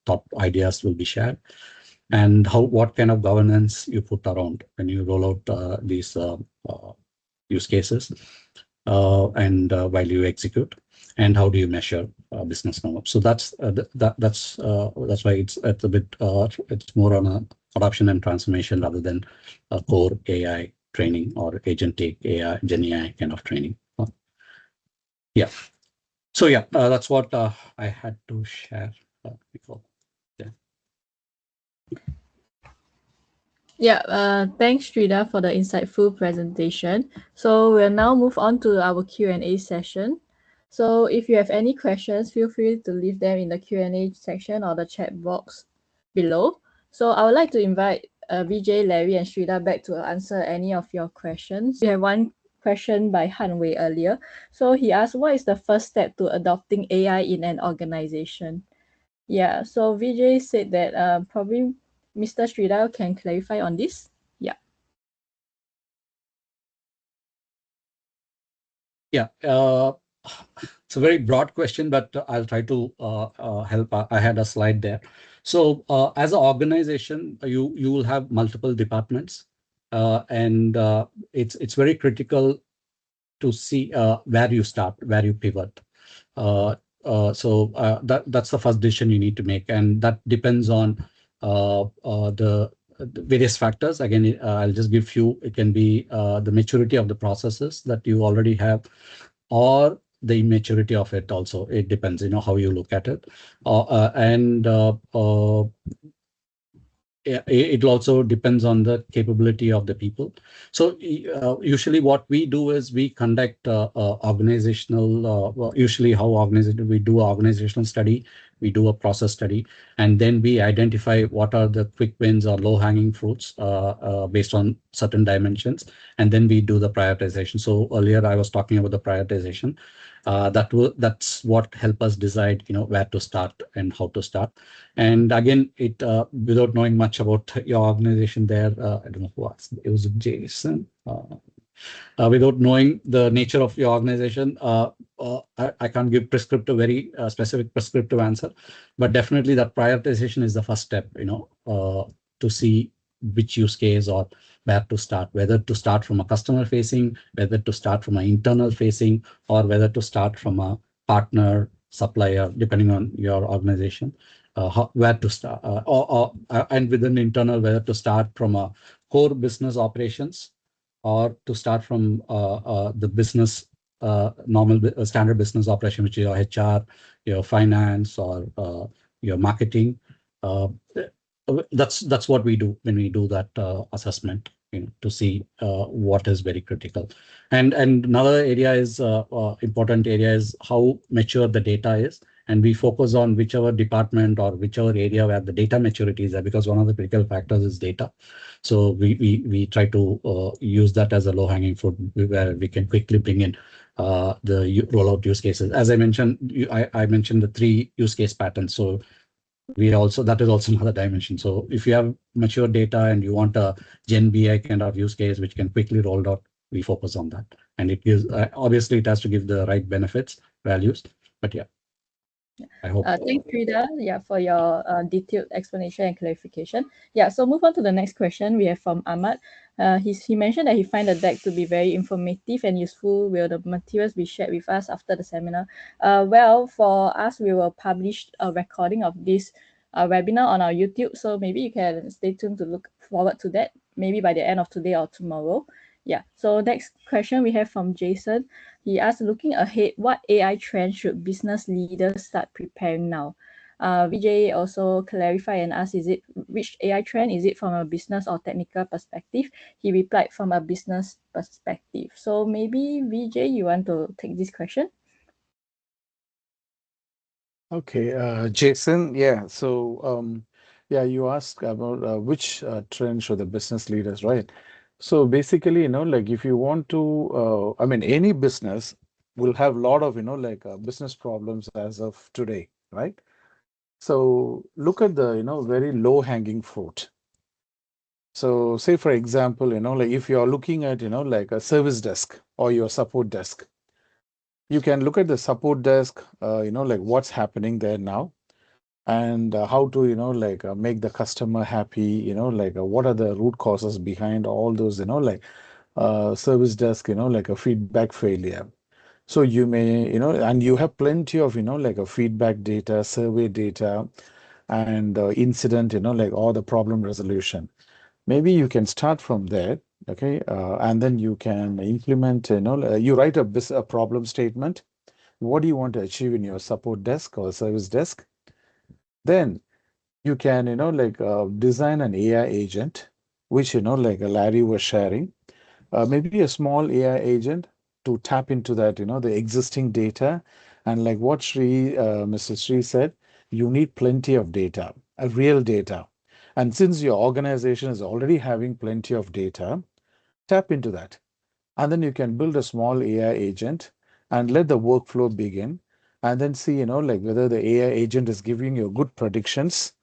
top ideas will be shared. And what kind of governance you put around when you roll out these use cases. And while you execute, and how do you measure business knowledge? So that's why it's a bit it's more on a adoption and transformation rather than a core AI training or agentic AI, GenAI kind of training. Yeah. So yeah, that's what I had to share before. Yeah. Yeah, thanks, Sridhar, for the insightful presentation. So we'll now move on to our Q&A session. So if you have any questions, feel free to leave them in the Q&A section or the chat box below. So I would like to invite Vijay, Larry, and Sridhar back to answer any of your questions. We have one question by Han Wei earlier. So he asked, what is the first step to adopting AI in an organization? Yeah, so Vijay said that probably Mr. Sridhar can clarify on this. Yeah. Yeah, it's a very broad question, but I'll try to help. I had a slide there. So as an organization, you will have multiple departments, and it's very critical to see where you start, where you pivot. So that's the first decision you need to make, and that depends on the various factors. Again, I'll just give few. It can be the maturity of the processes that you already have, or the immaturity of it also. It depends, how you look at it. And it also depends on the capability of the people. So usually what we do is we conduct organizational, usually how organization, we do an organizational study, we do a process study, and then we identify what are the quick wins or low hanging fruits based on certain dimensions. And then we do the prioritization. So earlier I was talking about the prioritization. That's what help us decide, where to start and how to start. And again, it without knowing much about your organization there, I don't know who asked. It was Jason. Without knowing the nature of your organization, I can't give very specific prescriptive answer, but definitely that prioritization is the first step, to see which use case or where to start, whether to start from a customer facing, whether to start from an internal facing, or whether to start from a partner supplier, depending on your organization, where to start, and within internal, whether to start from a core business operations or to start from the business, standard business operation, which is your HR, your finance, or your marketing. That's what we do when we do that assessment, to see what is very critical. And another area is important area is how mature the data is. And we focus on whichever department or whichever area where the data maturity is there, because one of the critical factors is data. So we try to use that as a low hanging fruit where we can quickly bring in the rollout use cases. As I mentioned, I mentioned the 3 use case patterns. So that is also another dimension. So if you have mature data and you want a Gen BI kind of use case which can quickly roll out, we focus on that. And it gives obviously it has to give the right benefits, values. But yeah. I hope. Thanks, Frida, for your detailed explanation and clarification. Yeah, so move on to the next question we have from Ahmad. He mentioned that he find the deck to be very informative and useful. Will the materials be shared with us after the seminar? Well, for us, we will publish a recording of this webinar on our YouTube. So maybe you can stay tuned to look forward to that, maybe by the end of today or tomorrow. Yeah, so next question we have from Jason. He asked, looking ahead, what AI trend should business leaders start preparing now? Vijay also clarify and asked, which AI trend? Is it from a business or technical perspective? He replied, from a business perspective. So maybe Vijay, you want to take this question? Okay, Jason, yeah. So, you asked about which trend should the business leaders, right? So basically, like if you want to, I mean, any business will have a lot of, business problems as of today, right? So look at the, very low hanging fruit. So say, for example, like if you're looking at, like a service desk or your support desk, you can look at the support desk, like what's happening there now and how to, make the customer happy, like what are the root causes behind all those, service desk, like a feedback failure. So you may, and you have plenty of, like a feedback data, survey data, and incident, like all the problem resolution. Maybe you can start from there, okay? And then you can implement, you write a problem statement. What do you want to achieve in your support desk or service desk? Then you can, design an AI agent, which, like Larry was sharing, maybe a small AI agent to tap into that, the existing data. And like what Mr. Sri said, you need plenty of data, real data. And since your organization is already having plenty of data, tap into that. And then you can build a small AI agent and let the workflow begin. and then see, like whether the AI agent is giving you good predictions.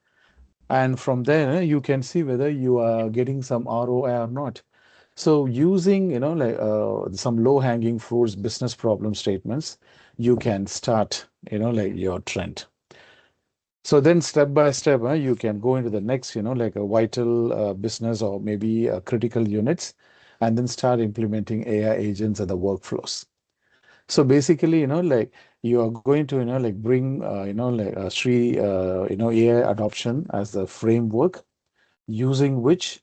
And from there, you can see whether you are getting some ROI or not. So using, like some low-hanging fruits, business problem statements, you can start, like your trend. So then step by step, you can go into the next, like a vital business or maybe critical units, and then start implementing AI agents and the workflows. So basically, like you are going to, like bring, like Sri, AI adoption as the framework using which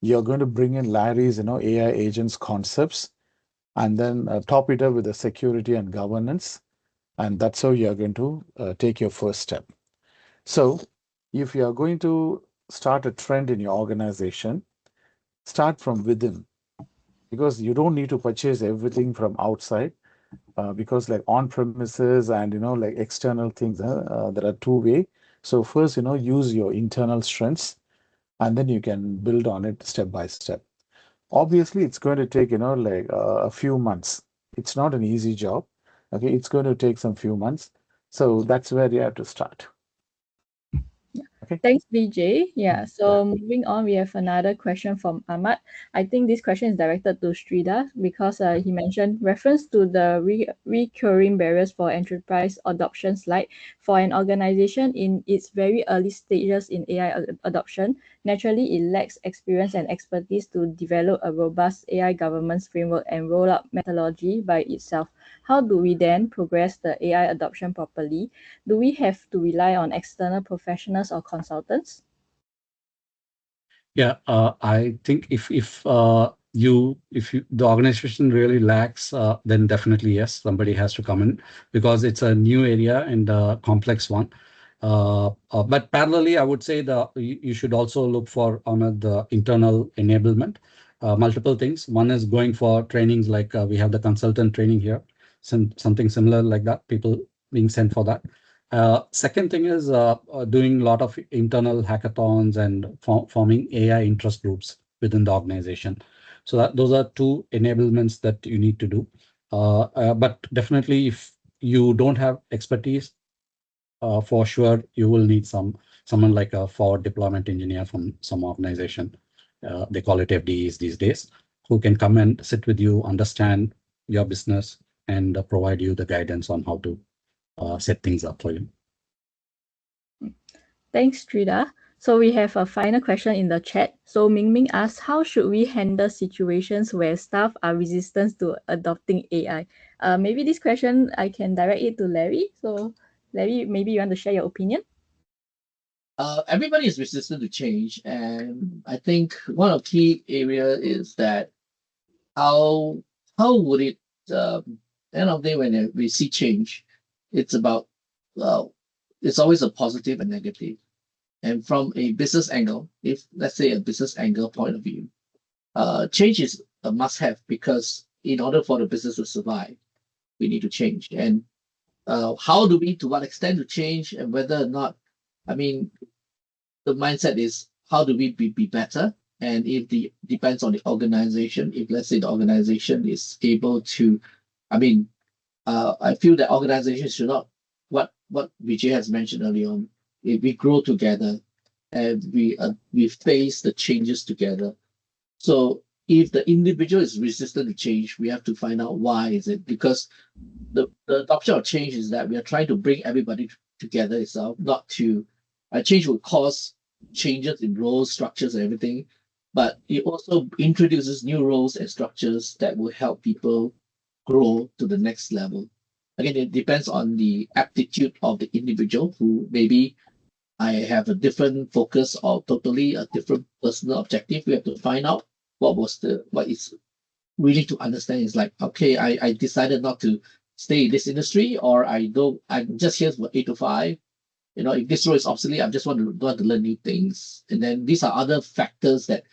you're going to bring in Larry's, AI agents concepts, and then top it up with the security and governance. And that's how you're going to take your first step. So if you are going to start a trend in your organization, start from within, because you don't need to purchase everything from outside. Because like on premises and like external things, there are two-way. So first, use your internal strengths, and then you can build on it step by step. Obviously, it's going to take like a few months. It's not an easy job. Okay, it's going to take some few months. So that's where you have to start. Okay. Thanks, BJ. Yeah, so moving on, we have another question from Ahmad. I think this question is directed to Srida because he mentioned reference to the recurring barriers for enterprise adoption slide. For an organization in its very early stages in AI adoption, naturally it lacks experience and expertise to develop a robust AI governance framework and roll out methodology by itself. How do we then progress the AI adoption properly? Do we have to rely on external professionals or consultants? Yeah, I think if the organization really lacks, then definitely yes, somebody has to come in because it's a new area and a complex one. But parallelly, I would say you should also look for on the internal enablement. Multiple things. One is going for trainings like we have the consultant training here, something similar like that. People being sent for that. Second thing is doing a lot of internal hackathons and forming AI interest groups within the organization. So those are two enablements that you need to do. But definitely, if you don't have expertise, for sure you will need someone like a forward deployment engineer from some organization. They call it FDEs these days, who can come and sit with you, understand your business, and provide you the guidance on how to set things up for you. Thanks, Trida. So we have a final question in the chat. So Mingming asks, how should we handle situations where staff are resistant to adopting AI? Maybe this question I can direct it to Larry. So Larry, maybe you want to share your opinion? Everybody is resistant to change, and I think one of the key area is that how would it end of the day when we see change, it's about it's always a positive and negative. And from a business angle, if let's say a business angle point of view, change is a must-have because in order for the business to survive, we need to change. And how do we, to what extent to change, and whether or not, I mean, the mindset is how do we be better? And if the depends on the organization, if let's say the organization is able to, I mean, I feel that organizations should not what Vijay has mentioned earlier on. If we grow together and we face the changes together. So if the individual is resistant to change, we have to find out why is it, because the adoption of change is that we are trying to bring everybody together itself, not to change will cause changes in roles, structures, and everything, but it also introduces new roles and structures that will help people grow to the next level. Again, it depends on the aptitude of the individual, who maybe I have a different focus or totally a different personal objective. We have to find out what is really to understand is like, okay, I decided not to stay in this industry, or I'm just here for 8 to 5. If this role is obsolete, I just want to learn new things. And then these are other factors that,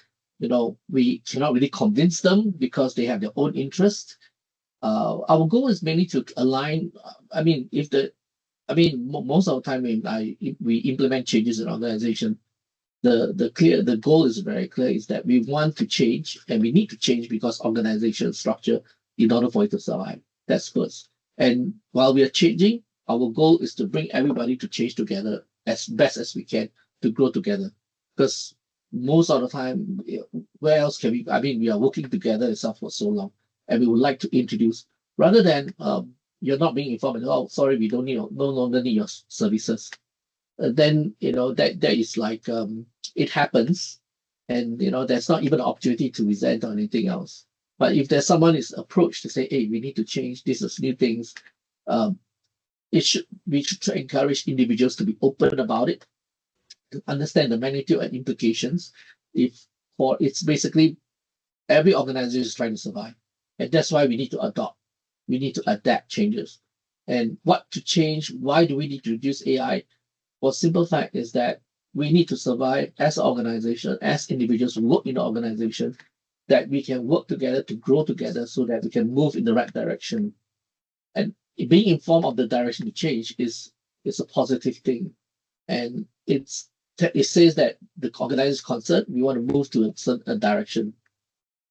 we cannot really convince them because they have their own interest. Our goal is mainly to align. Most of the time when we implement changes in organization, the goal is very clear, is that we want to change and we need to change because organization structure in order for it to survive. That's first. And while we are changing, our goal is to bring everybody to change together as best as we can to grow together. Because most of the time, where else can we? I mean, we are working together itself for so long, and we would like to introduce rather than you're not being informed. Oh, sorry, we don't need no longer need your services. Then that is like it happens, and there's not even an opportunity to resent or anything else. But if there's someone is approached to say, hey, we need to change, this is new things, um, we should try encourage individuals to be open about it, to understand the magnitude and implications. It's basically every organization is trying to survive, and that's why we need to adopt, we need to adapt changes, and what to change. Why do we need to use AI? Well, simple fact is that we need to survive as an organization, as individuals who work in the organization, that we can work together to grow together so that we can move in the right direction. And being informed of the direction to change is a positive thing. And it says that the organization is concerned, we want to move to a certain direction.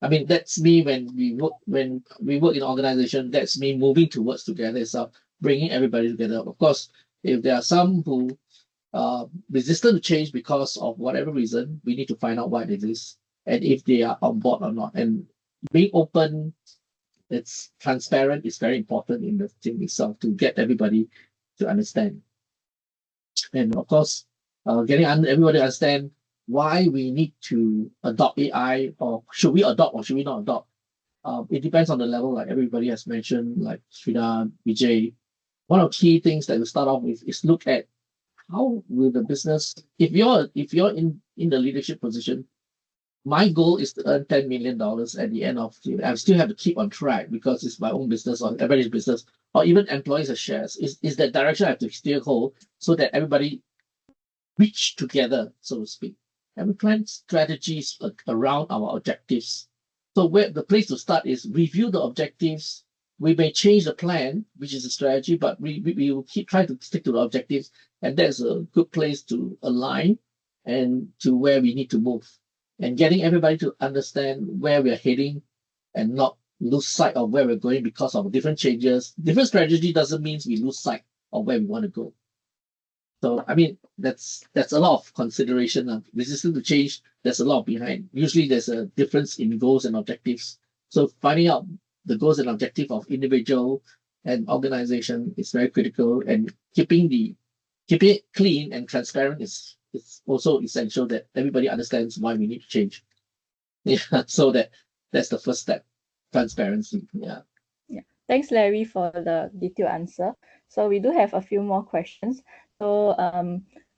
I mean, that's me when we work in an organization, that's me moving towards together itself, bringing everybody together. Of course, if there are some who resistant to change because of whatever reason, we need to find out what it is and if they are on board or not. And being open, it's transparent, is very important in the thing itself to get everybody to understand. And of course, getting everybody to understand why we need to adopt AI, or should we adopt or should we not adopt. It depends on the level, like everybody has mentioned, like Srida, Vijay. One of the key things that we start off with is look at how will the business, if you're in the leadership position, my goal is to earn $10 million at the end of the year. I still have to keep on track because it's my own business or everybody's business, or even employees have shares. Is that direction I have to steer hold so that everybody reach together, so to speak. And we plan strategies around our objectives. So where the place to start is review the objectives. We may change the plan, which is a strategy, but we will keep trying to stick to the objectives. And that's a good place to align and to where we need to move. And getting everybody to understand where we're heading and not lose sight of where we're going because of different changes. Different strategy doesn't mean we lose sight of where we want to go. So, I mean, that's a lot of consideration. Resistant to change, there's a lot behind. Usually there's a difference in goals and objectives. So finding out the goals and objective of individual and organization is very critical, and keeping it clean and transparent is also essential, that everybody understands why we need to change. Yeah, so that's the first step, transparency. Yeah. Yeah. Thanks, Larry, for the detailed answer. So we do have a few more questions. So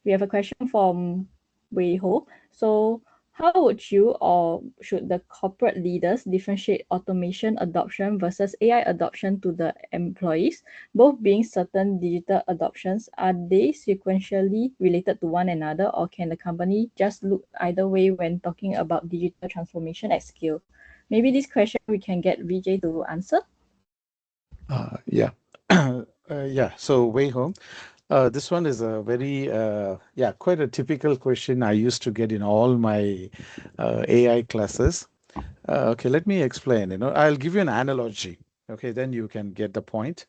we have a question from Wei Ho. So how would you or should the corporate leaders differentiate automation adoption versus AI adoption to the employees? Both being certain digital adoptions, are they sequentially related to one another, or can the company just look either way when talking about digital transformation at scale? Maybe this question we can get Vijay to answer. Yeah. Yeah. So Wei Ho, this one is a very, quite a typical question I used to get in all my AI classes. Okay, let me explain. I'll give you an analogy. Okay, then you can get the point.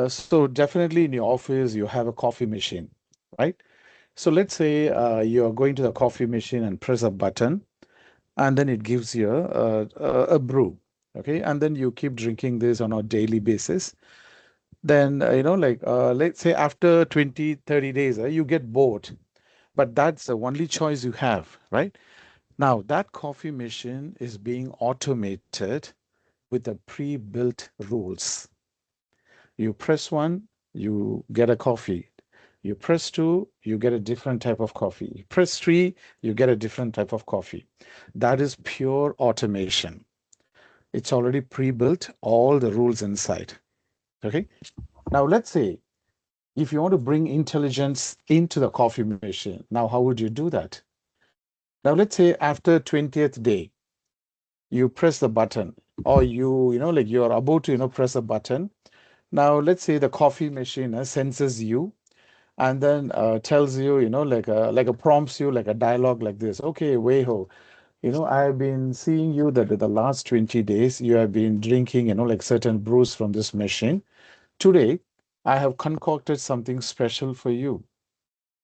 So definitely in your office, you have a coffee machine, right? So let's say you're going to the coffee machine and press a button, and then it gives you a brew. Okay, and then you keep drinking this on a daily basis. Then, let's say after 20, 30 days, you get bored, but that's the only choice you have, right? Now, that coffee machine is being automated with the pre-built rules. You press one, you get a coffee. You press two, you get a different type of coffee. You press three, you get a different type of coffee. That is pure automation. It's already pre-built, all the rules inside. Okay. Now, let's say if you want to bring intelligence into the coffee machine, now how would you do that? Now, let's say after 20th day, you press the button, or you're about to, press a button. Now, let's say the coffee machine senses you and then tells you, prompts you like a dialogue like this. Okay, Weiho, I've been seeing you that in the last 20 days, you have been drinking, certain brews from this machine. Today, I have concocted something special for you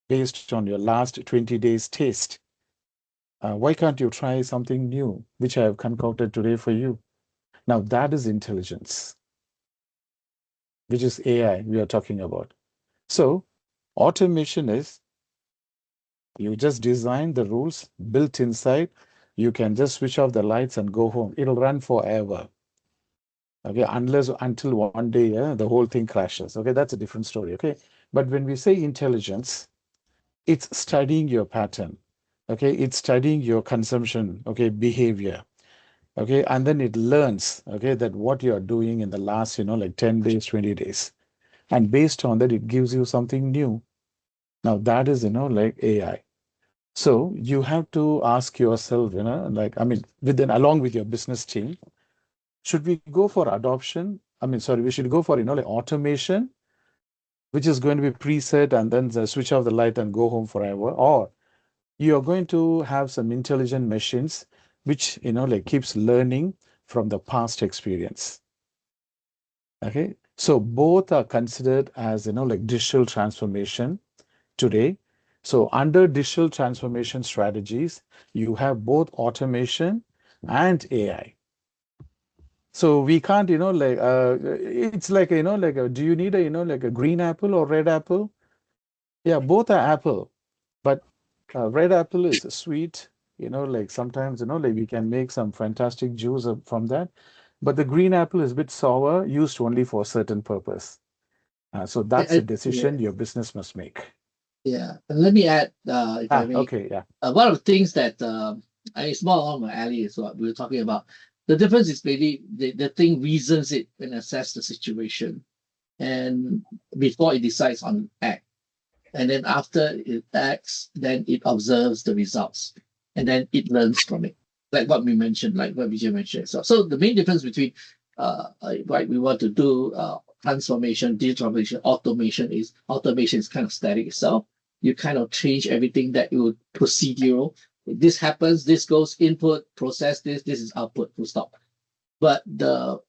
based on your last 20 days taste. Why can't you try something new, which I have concocted today for you? Now that is intelligence, which is AI we are talking about. So automation is you just design the rules built inside. You can just switch off the lights and go home. It'll run forever. Okay, unless until one day the whole thing crashes. Okay, that's a different story. Okay, but when we say intelligence, it's studying your pattern. Okay, it's studying your consumption. Okay, behavior. Okay, and then it learns. Okay, that what you are doing in the last like 10 days, 20 days, and based on that, it gives you something new. Now that is like AI. So you have to ask yourself, like, I mean, within along with your business team, should we go for adoption? I mean, sorry, we should go for, like automation, which is going to be preset and then switch off the light and go home forever. Or you're going to have some intelligent machines, which, like keeps learning from the past experience. Okay. So both are considered as, like digital transformation today. So under digital transformation strategies, you have both automation and AI. So we can't, like it's like like do you need a like a green apple or red apple? Yeah, both are apple, but red apple is sweet. Like sometimes like we can make some fantastic juice from that, but the green apple is a bit sour, used only for a certain purpose. So that's a Yeah, decision your business must make. yeah. And let me add, if I may, Okay, yeah. one of the things that it's more on my alley is what we were talking about. The difference is maybe the thing reasons it and assess the situation, and before it decides on act, and then after it acts, then it observes the results, and then it learns from it. Like what we mentioned, like what Vijay mentioned. So the main difference between what we want to do, transformation, digital transformation, automation is kind of static itself. You kind of change everything that you would procedural. This happens, this goes input, process this is output, full stop. But the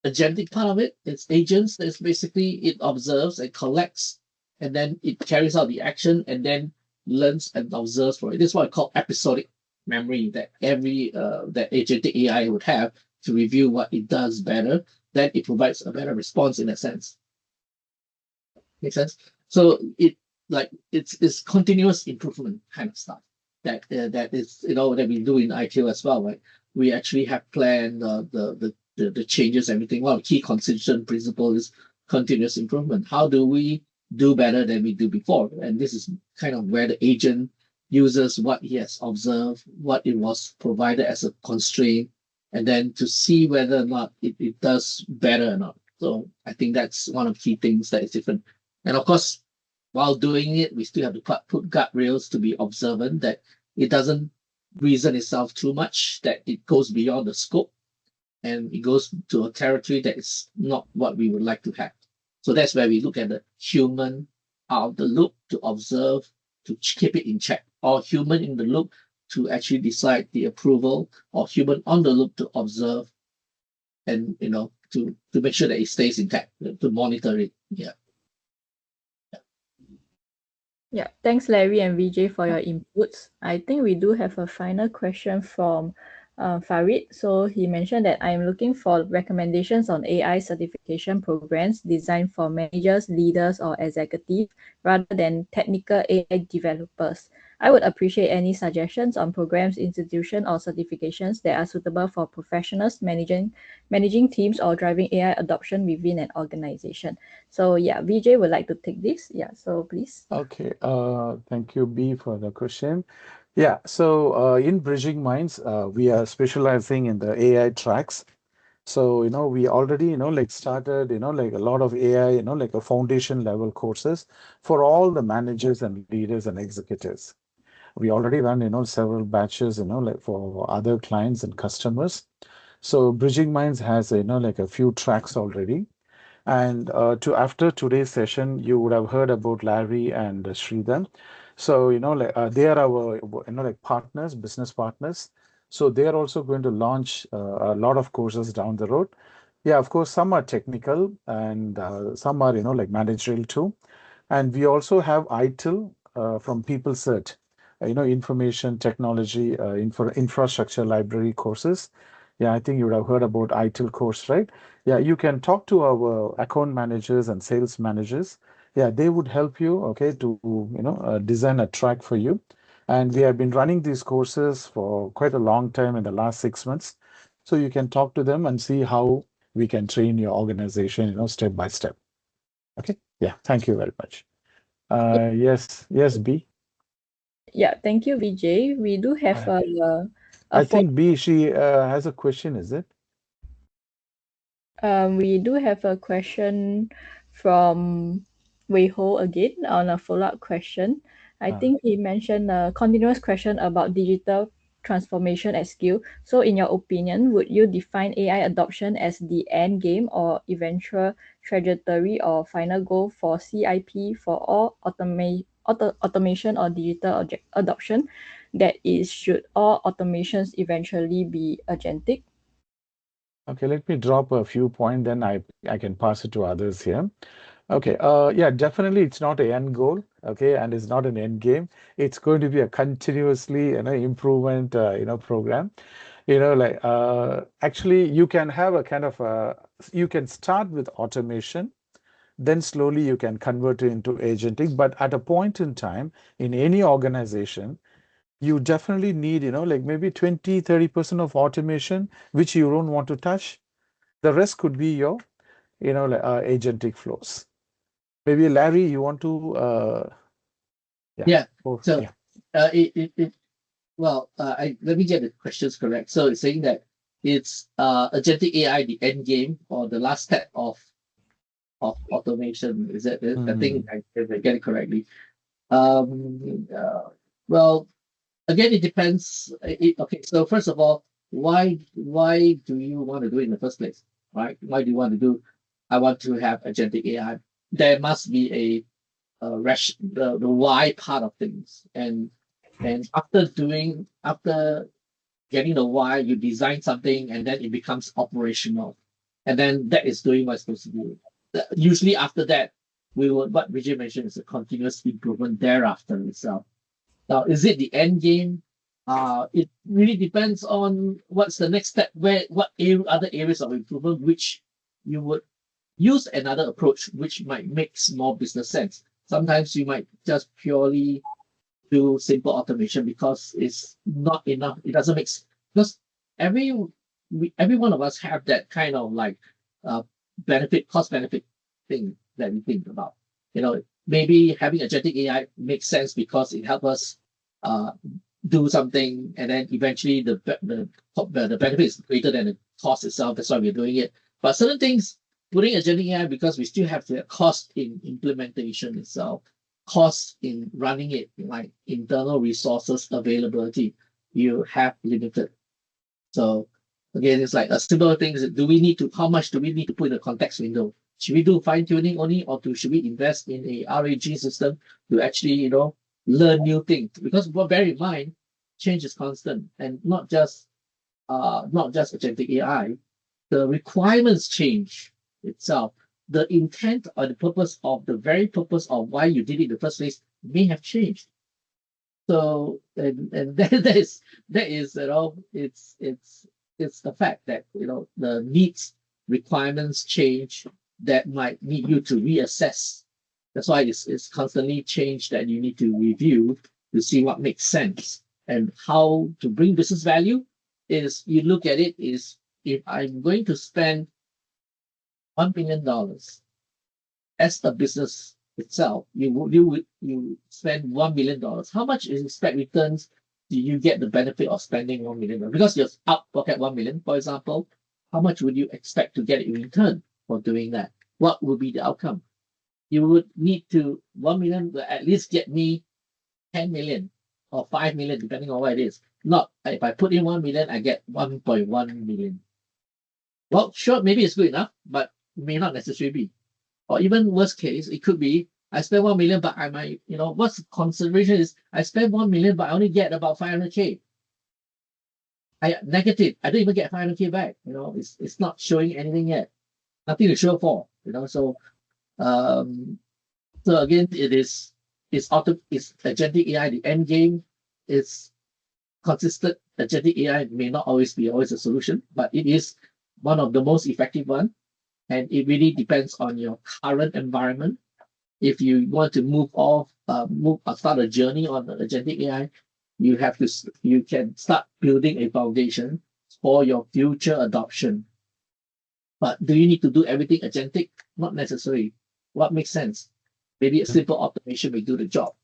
agentic part of it, it's agents. It's basically it observes and collects, and then it carries out the action, and then learns and observes for it. This is what I call episodic memory that every that agentic AI would have to review what it does better. Then it provides a better response in a sense. Make sense? So it's continuous improvement kind of stuff that is that we do in ITO as well, right? We actually have planned the changes, everything. One of the key constituent principle is continuous improvement. How do we do better than we do before? And this is kind of where the agent uses what he has observed, what it was provided as a constraint, and then to see whether or not it does better or not. So I think that's one of the key things that is different. And of course, while doing it, we still have to put guardrails to be observant that it doesn't reason itself too much, that it goes beyond the scope and it goes to a territory that is not what we would like to have. So that's where we look at the human out of the loop to observe, to keep it in check, or human in the loop to actually decide the approval, or human on the loop to observe and to make sure that it stays intact, to monitor it. Yeah. Yeah, thanks Larry and Vijay for your inputs. I think we do have a final question from Farid. So he mentioned that I'm looking for recommendations on AI certification programs designed for managers, leaders, or executives rather than technical AI developers. I would appreciate any suggestions on programs, institutions, or certifications that are suitable for professionals managing teams or driving AI adoption within an organization. So yeah, Vijay would like to take this. Yeah, so please. Okay. Thank you, B, for the question. Yeah. So in Bridging Minds, we are specializing in the AI tracks. So, we already, like started, like a lot of AI, like a foundation level courses for all the managers and leaders and executives. We already run, several batches, like for other clients and customers. So Bridging Minds has, like a few tracks already. And after today's session, you would have heard about Larry and Sridhar. So, like they are our, like partners, business partners. So they are also going to launch a lot of courses down the road. Yeah, of course, some are technical and some are, like managerial too. And we also have ITIL from PeopleCert, information technology, infrastructure library courses. Yeah, I think you would have heard about ITIL course, right? Yeah, you can talk to our account managers and sales managers. Yeah, they would help you, okay, to, design a track for you. And we have been running these courses for quite a long time in the last 6 months. So you can talk to them and see how we can train your organization, step by step. Okay. Yeah. Thank you very much. Yes, B. Yeah, thank you, Vijay. We do have I, a I think B, she has a question, is it? we do have a question from Wei Ho again on a follow-up question. I think he mentioned a continuous question about digital transformation at scale. So in your opinion, would you define AI adoption as the end game or eventual trajectory or final goal for CIP for all automation or digital adoption? That is, should all automations eventually be agentic? Okay, let me drop a few points, then I can pass it to others here. Okay, yeah, definitely it's not an end goal, okay, and it's not an end game. It's going to be a continuously, improvement, program. Like actually you can have a kind of you can start with automation, then slowly you can convert it into agentic. But at a point in time in any organization, you definitely need, like maybe 20-30% of automation, which you don't want to touch. The rest could be your, like, agentic flows. Maybe Larry, you want to, Yeah. So, yeah. Let me get the questions correct. So it's saying that it's agentic AI the end game or the last step of automation. Is that it? I think if I get it correctly. Um, uh, well, again, it depends. Okay, so first of all, why do you want to do it in the first place, right? Why do you want to do? I want to have agentic AI. There must be the why part of things, and after getting the why, you design something, and then it becomes operational, and then that is doing what it's supposed to do. Usually after that, what Vijay mentioned is a continuous improvement thereafter itself. Now, is it the end game? It really depends on what's the next step, other areas of improvement which you would use another approach, which might make more business sense. Sometimes you might just purely do simple automation because it's not enough. It doesn't make because every one of us have that kind of like cost benefit thing that we think about. Maybe having agentic AI makes sense because it helps us uh, do something, and then eventually the benefit is greater than the cost itself. That's why we're doing it. But certain things, putting agentic AI because we still have the cost in implementation itself, cost in running it, like internal resources availability, you have limited. So again, it's like a similar thing. How much do we need to put in a context window? Should we do fine tuning only, or should we invest in a RAG system to actually, learn new things? Because bear in mind, change is constant, and not just agentic AI. The requirements change itself. The intent or the very purpose of why you did it in the first place may have changed. So and that is it's the fact that the needs requirements change that might need you to reassess. That's why it's constantly change that you need to review to see what makes sense and how to bring business value. Is you look at it is, if I'm going to spend $1 billion as a business itself, you spend $1 million. How much is expect returns do you get the benefit of spending $1 million? Because you're out pocket 1 million, for example, how much would you expect to get in return for doing that? What would be the outcome? You would need to 1 million will at least get me 10 million or 5 million, depending on what it is. Not if I put in 1 million, I get 1.1 million. Well, sure, maybe it's good enough, but may not necessarily be. Or even worst case, it could be I spend 1 million, but I might, what's the consideration is I spend 1 million, but I only get about 500K. Negative. I don't even get 500K back. It's not showing anything yet. nothing to show for, So, so again, it's agentic AI. The end game is consistent. Agentic AI may not always be a solution, but it is one of the most effective one, and it really depends on your current environment. If you want to start a journey on agentic AI, you can start building a foundation for your future adoption. But do you need to do everything agentic? Not necessarily. What makes sense? Maybe a simple automation will do the job.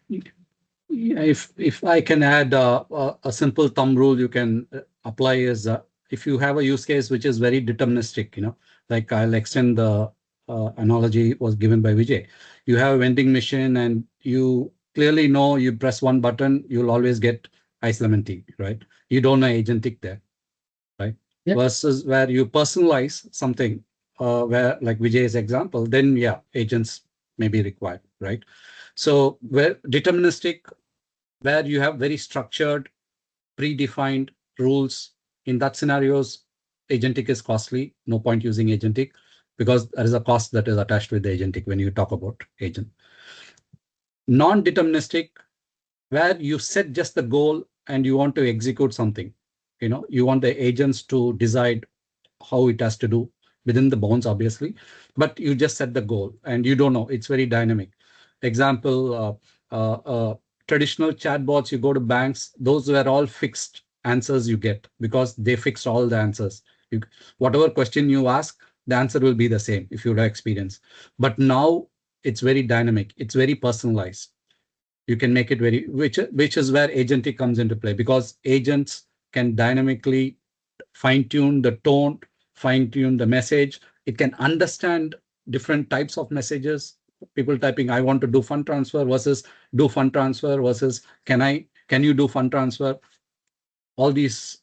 Yeah, if I can add a simple thumb rule you can apply is if you have a use case which is very deterministic, like I'll extend the analogy was given by Vijay. You have a vending machine and you clearly know you press one button, you'll always get ice lemon tea, right? You don't know agentic there, right? Yeah. Versus where you personalize something, where like Vijay's example, then yeah, agents may be required, right? So where deterministic, where you have very structured, predefined rules, in that scenarios, agentic is costly. No point using agentic because there is a cost that is attached with the agentic when you talk about agent. Non-deterministic, where you set just the goal and you want to execute something. You want the agents to decide how it has to do within the bounds, obviously, but you just set the goal and you don't know. It's very dynamic. Example, traditional chatbots, you go to banks, those were all fixed answers you get because they fixed all the answers. Whatever question you ask, the answer will be the same if you have experience. But now it's very dynamic. It's very personalized. You can make it which is where agentic comes into play, because agents can dynamically fine-tune the tone, fine-tune the message. It can understand different types of messages. People typing, I want to do fund transfer versus do fund transfer versus can you do fund transfer? All these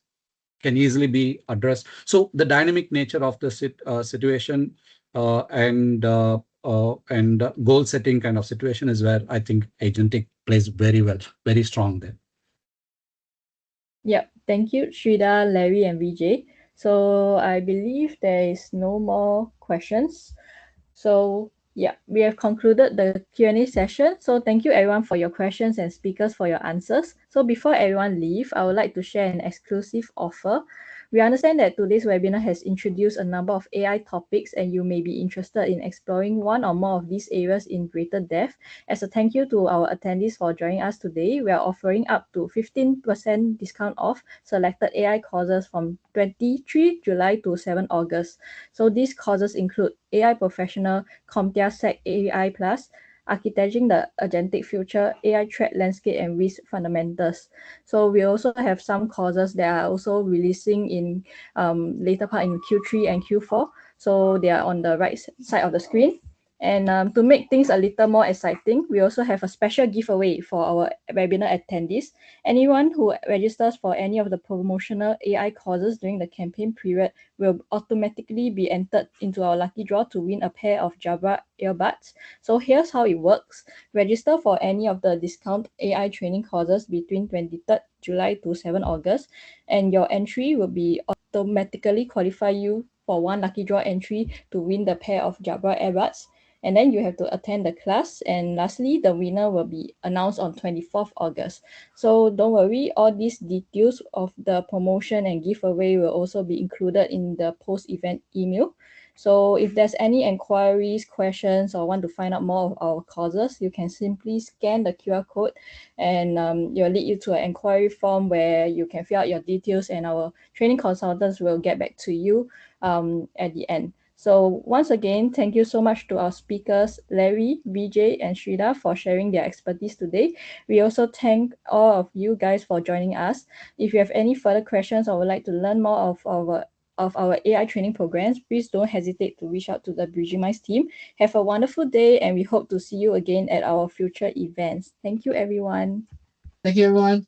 can easily be addressed. So the dynamic nature of the situation and goal setting kind of situation is where I think agentic plays very well, very strong there. Yep. Thank you, Shrida, Larry, and Vijay. So I believe there is no more questions. So yeah, we have concluded the Q&A session. So thank you everyone for your questions and speakers for your answers. So before everyone leave, I would like to share an exclusive offer. We understand that today's webinar has introduced a number of AI topics, and you may be interested in exploring one or more of these areas in greater depth. As a thank you to our attendees for joining us today, we are offering up to 15% discount off selected AI courses from 23 July to 7 August. So these courses include AI Professional, CompTIA Sec AI Plus, Architecting the Agentic Future, AI Threat Landscape and Risk Fundamentals. So we also have some courses that are also releasing in later part in Q3 and Q4. So they are on the right side of the screen. And to make things a little more exciting, we also have a special giveaway for our webinar attendees. Anyone who registers for any of the promotional AI courses during the campaign period will automatically be entered into our lucky draw to win a pair of Jabra earbuds. So here's how it works. Register for any of the discount AI training courses between 23rd July to 7 August, and your entry will be automatically qualify you for one lucky draw entry to win the pair of Jabra earbuds. And then you have to attend the class. And lastly, the winner will be announced on 24th August. So don't worry, all these details of the promotion and giveaway will also be included in the post-event email. So if there's any inquiries, questions, or want to find out more of our courses, you can simply scan the QR code and it will lead you to an inquiry form where you can fill out your details, and our training consultants will get back to you at the end. So once again, thank you so much to our speakers, Larry, Vijay, and Shrida, for sharing their expertise today. We also thank all of you guys for joining us. If you have any further questions or would like to learn more of our AI training programs, please don't hesitate to reach out to the BridgingMinds team. Have a wonderful day, and we hope to see you again at our future events. Thank you, everyone. Thank you, everyone.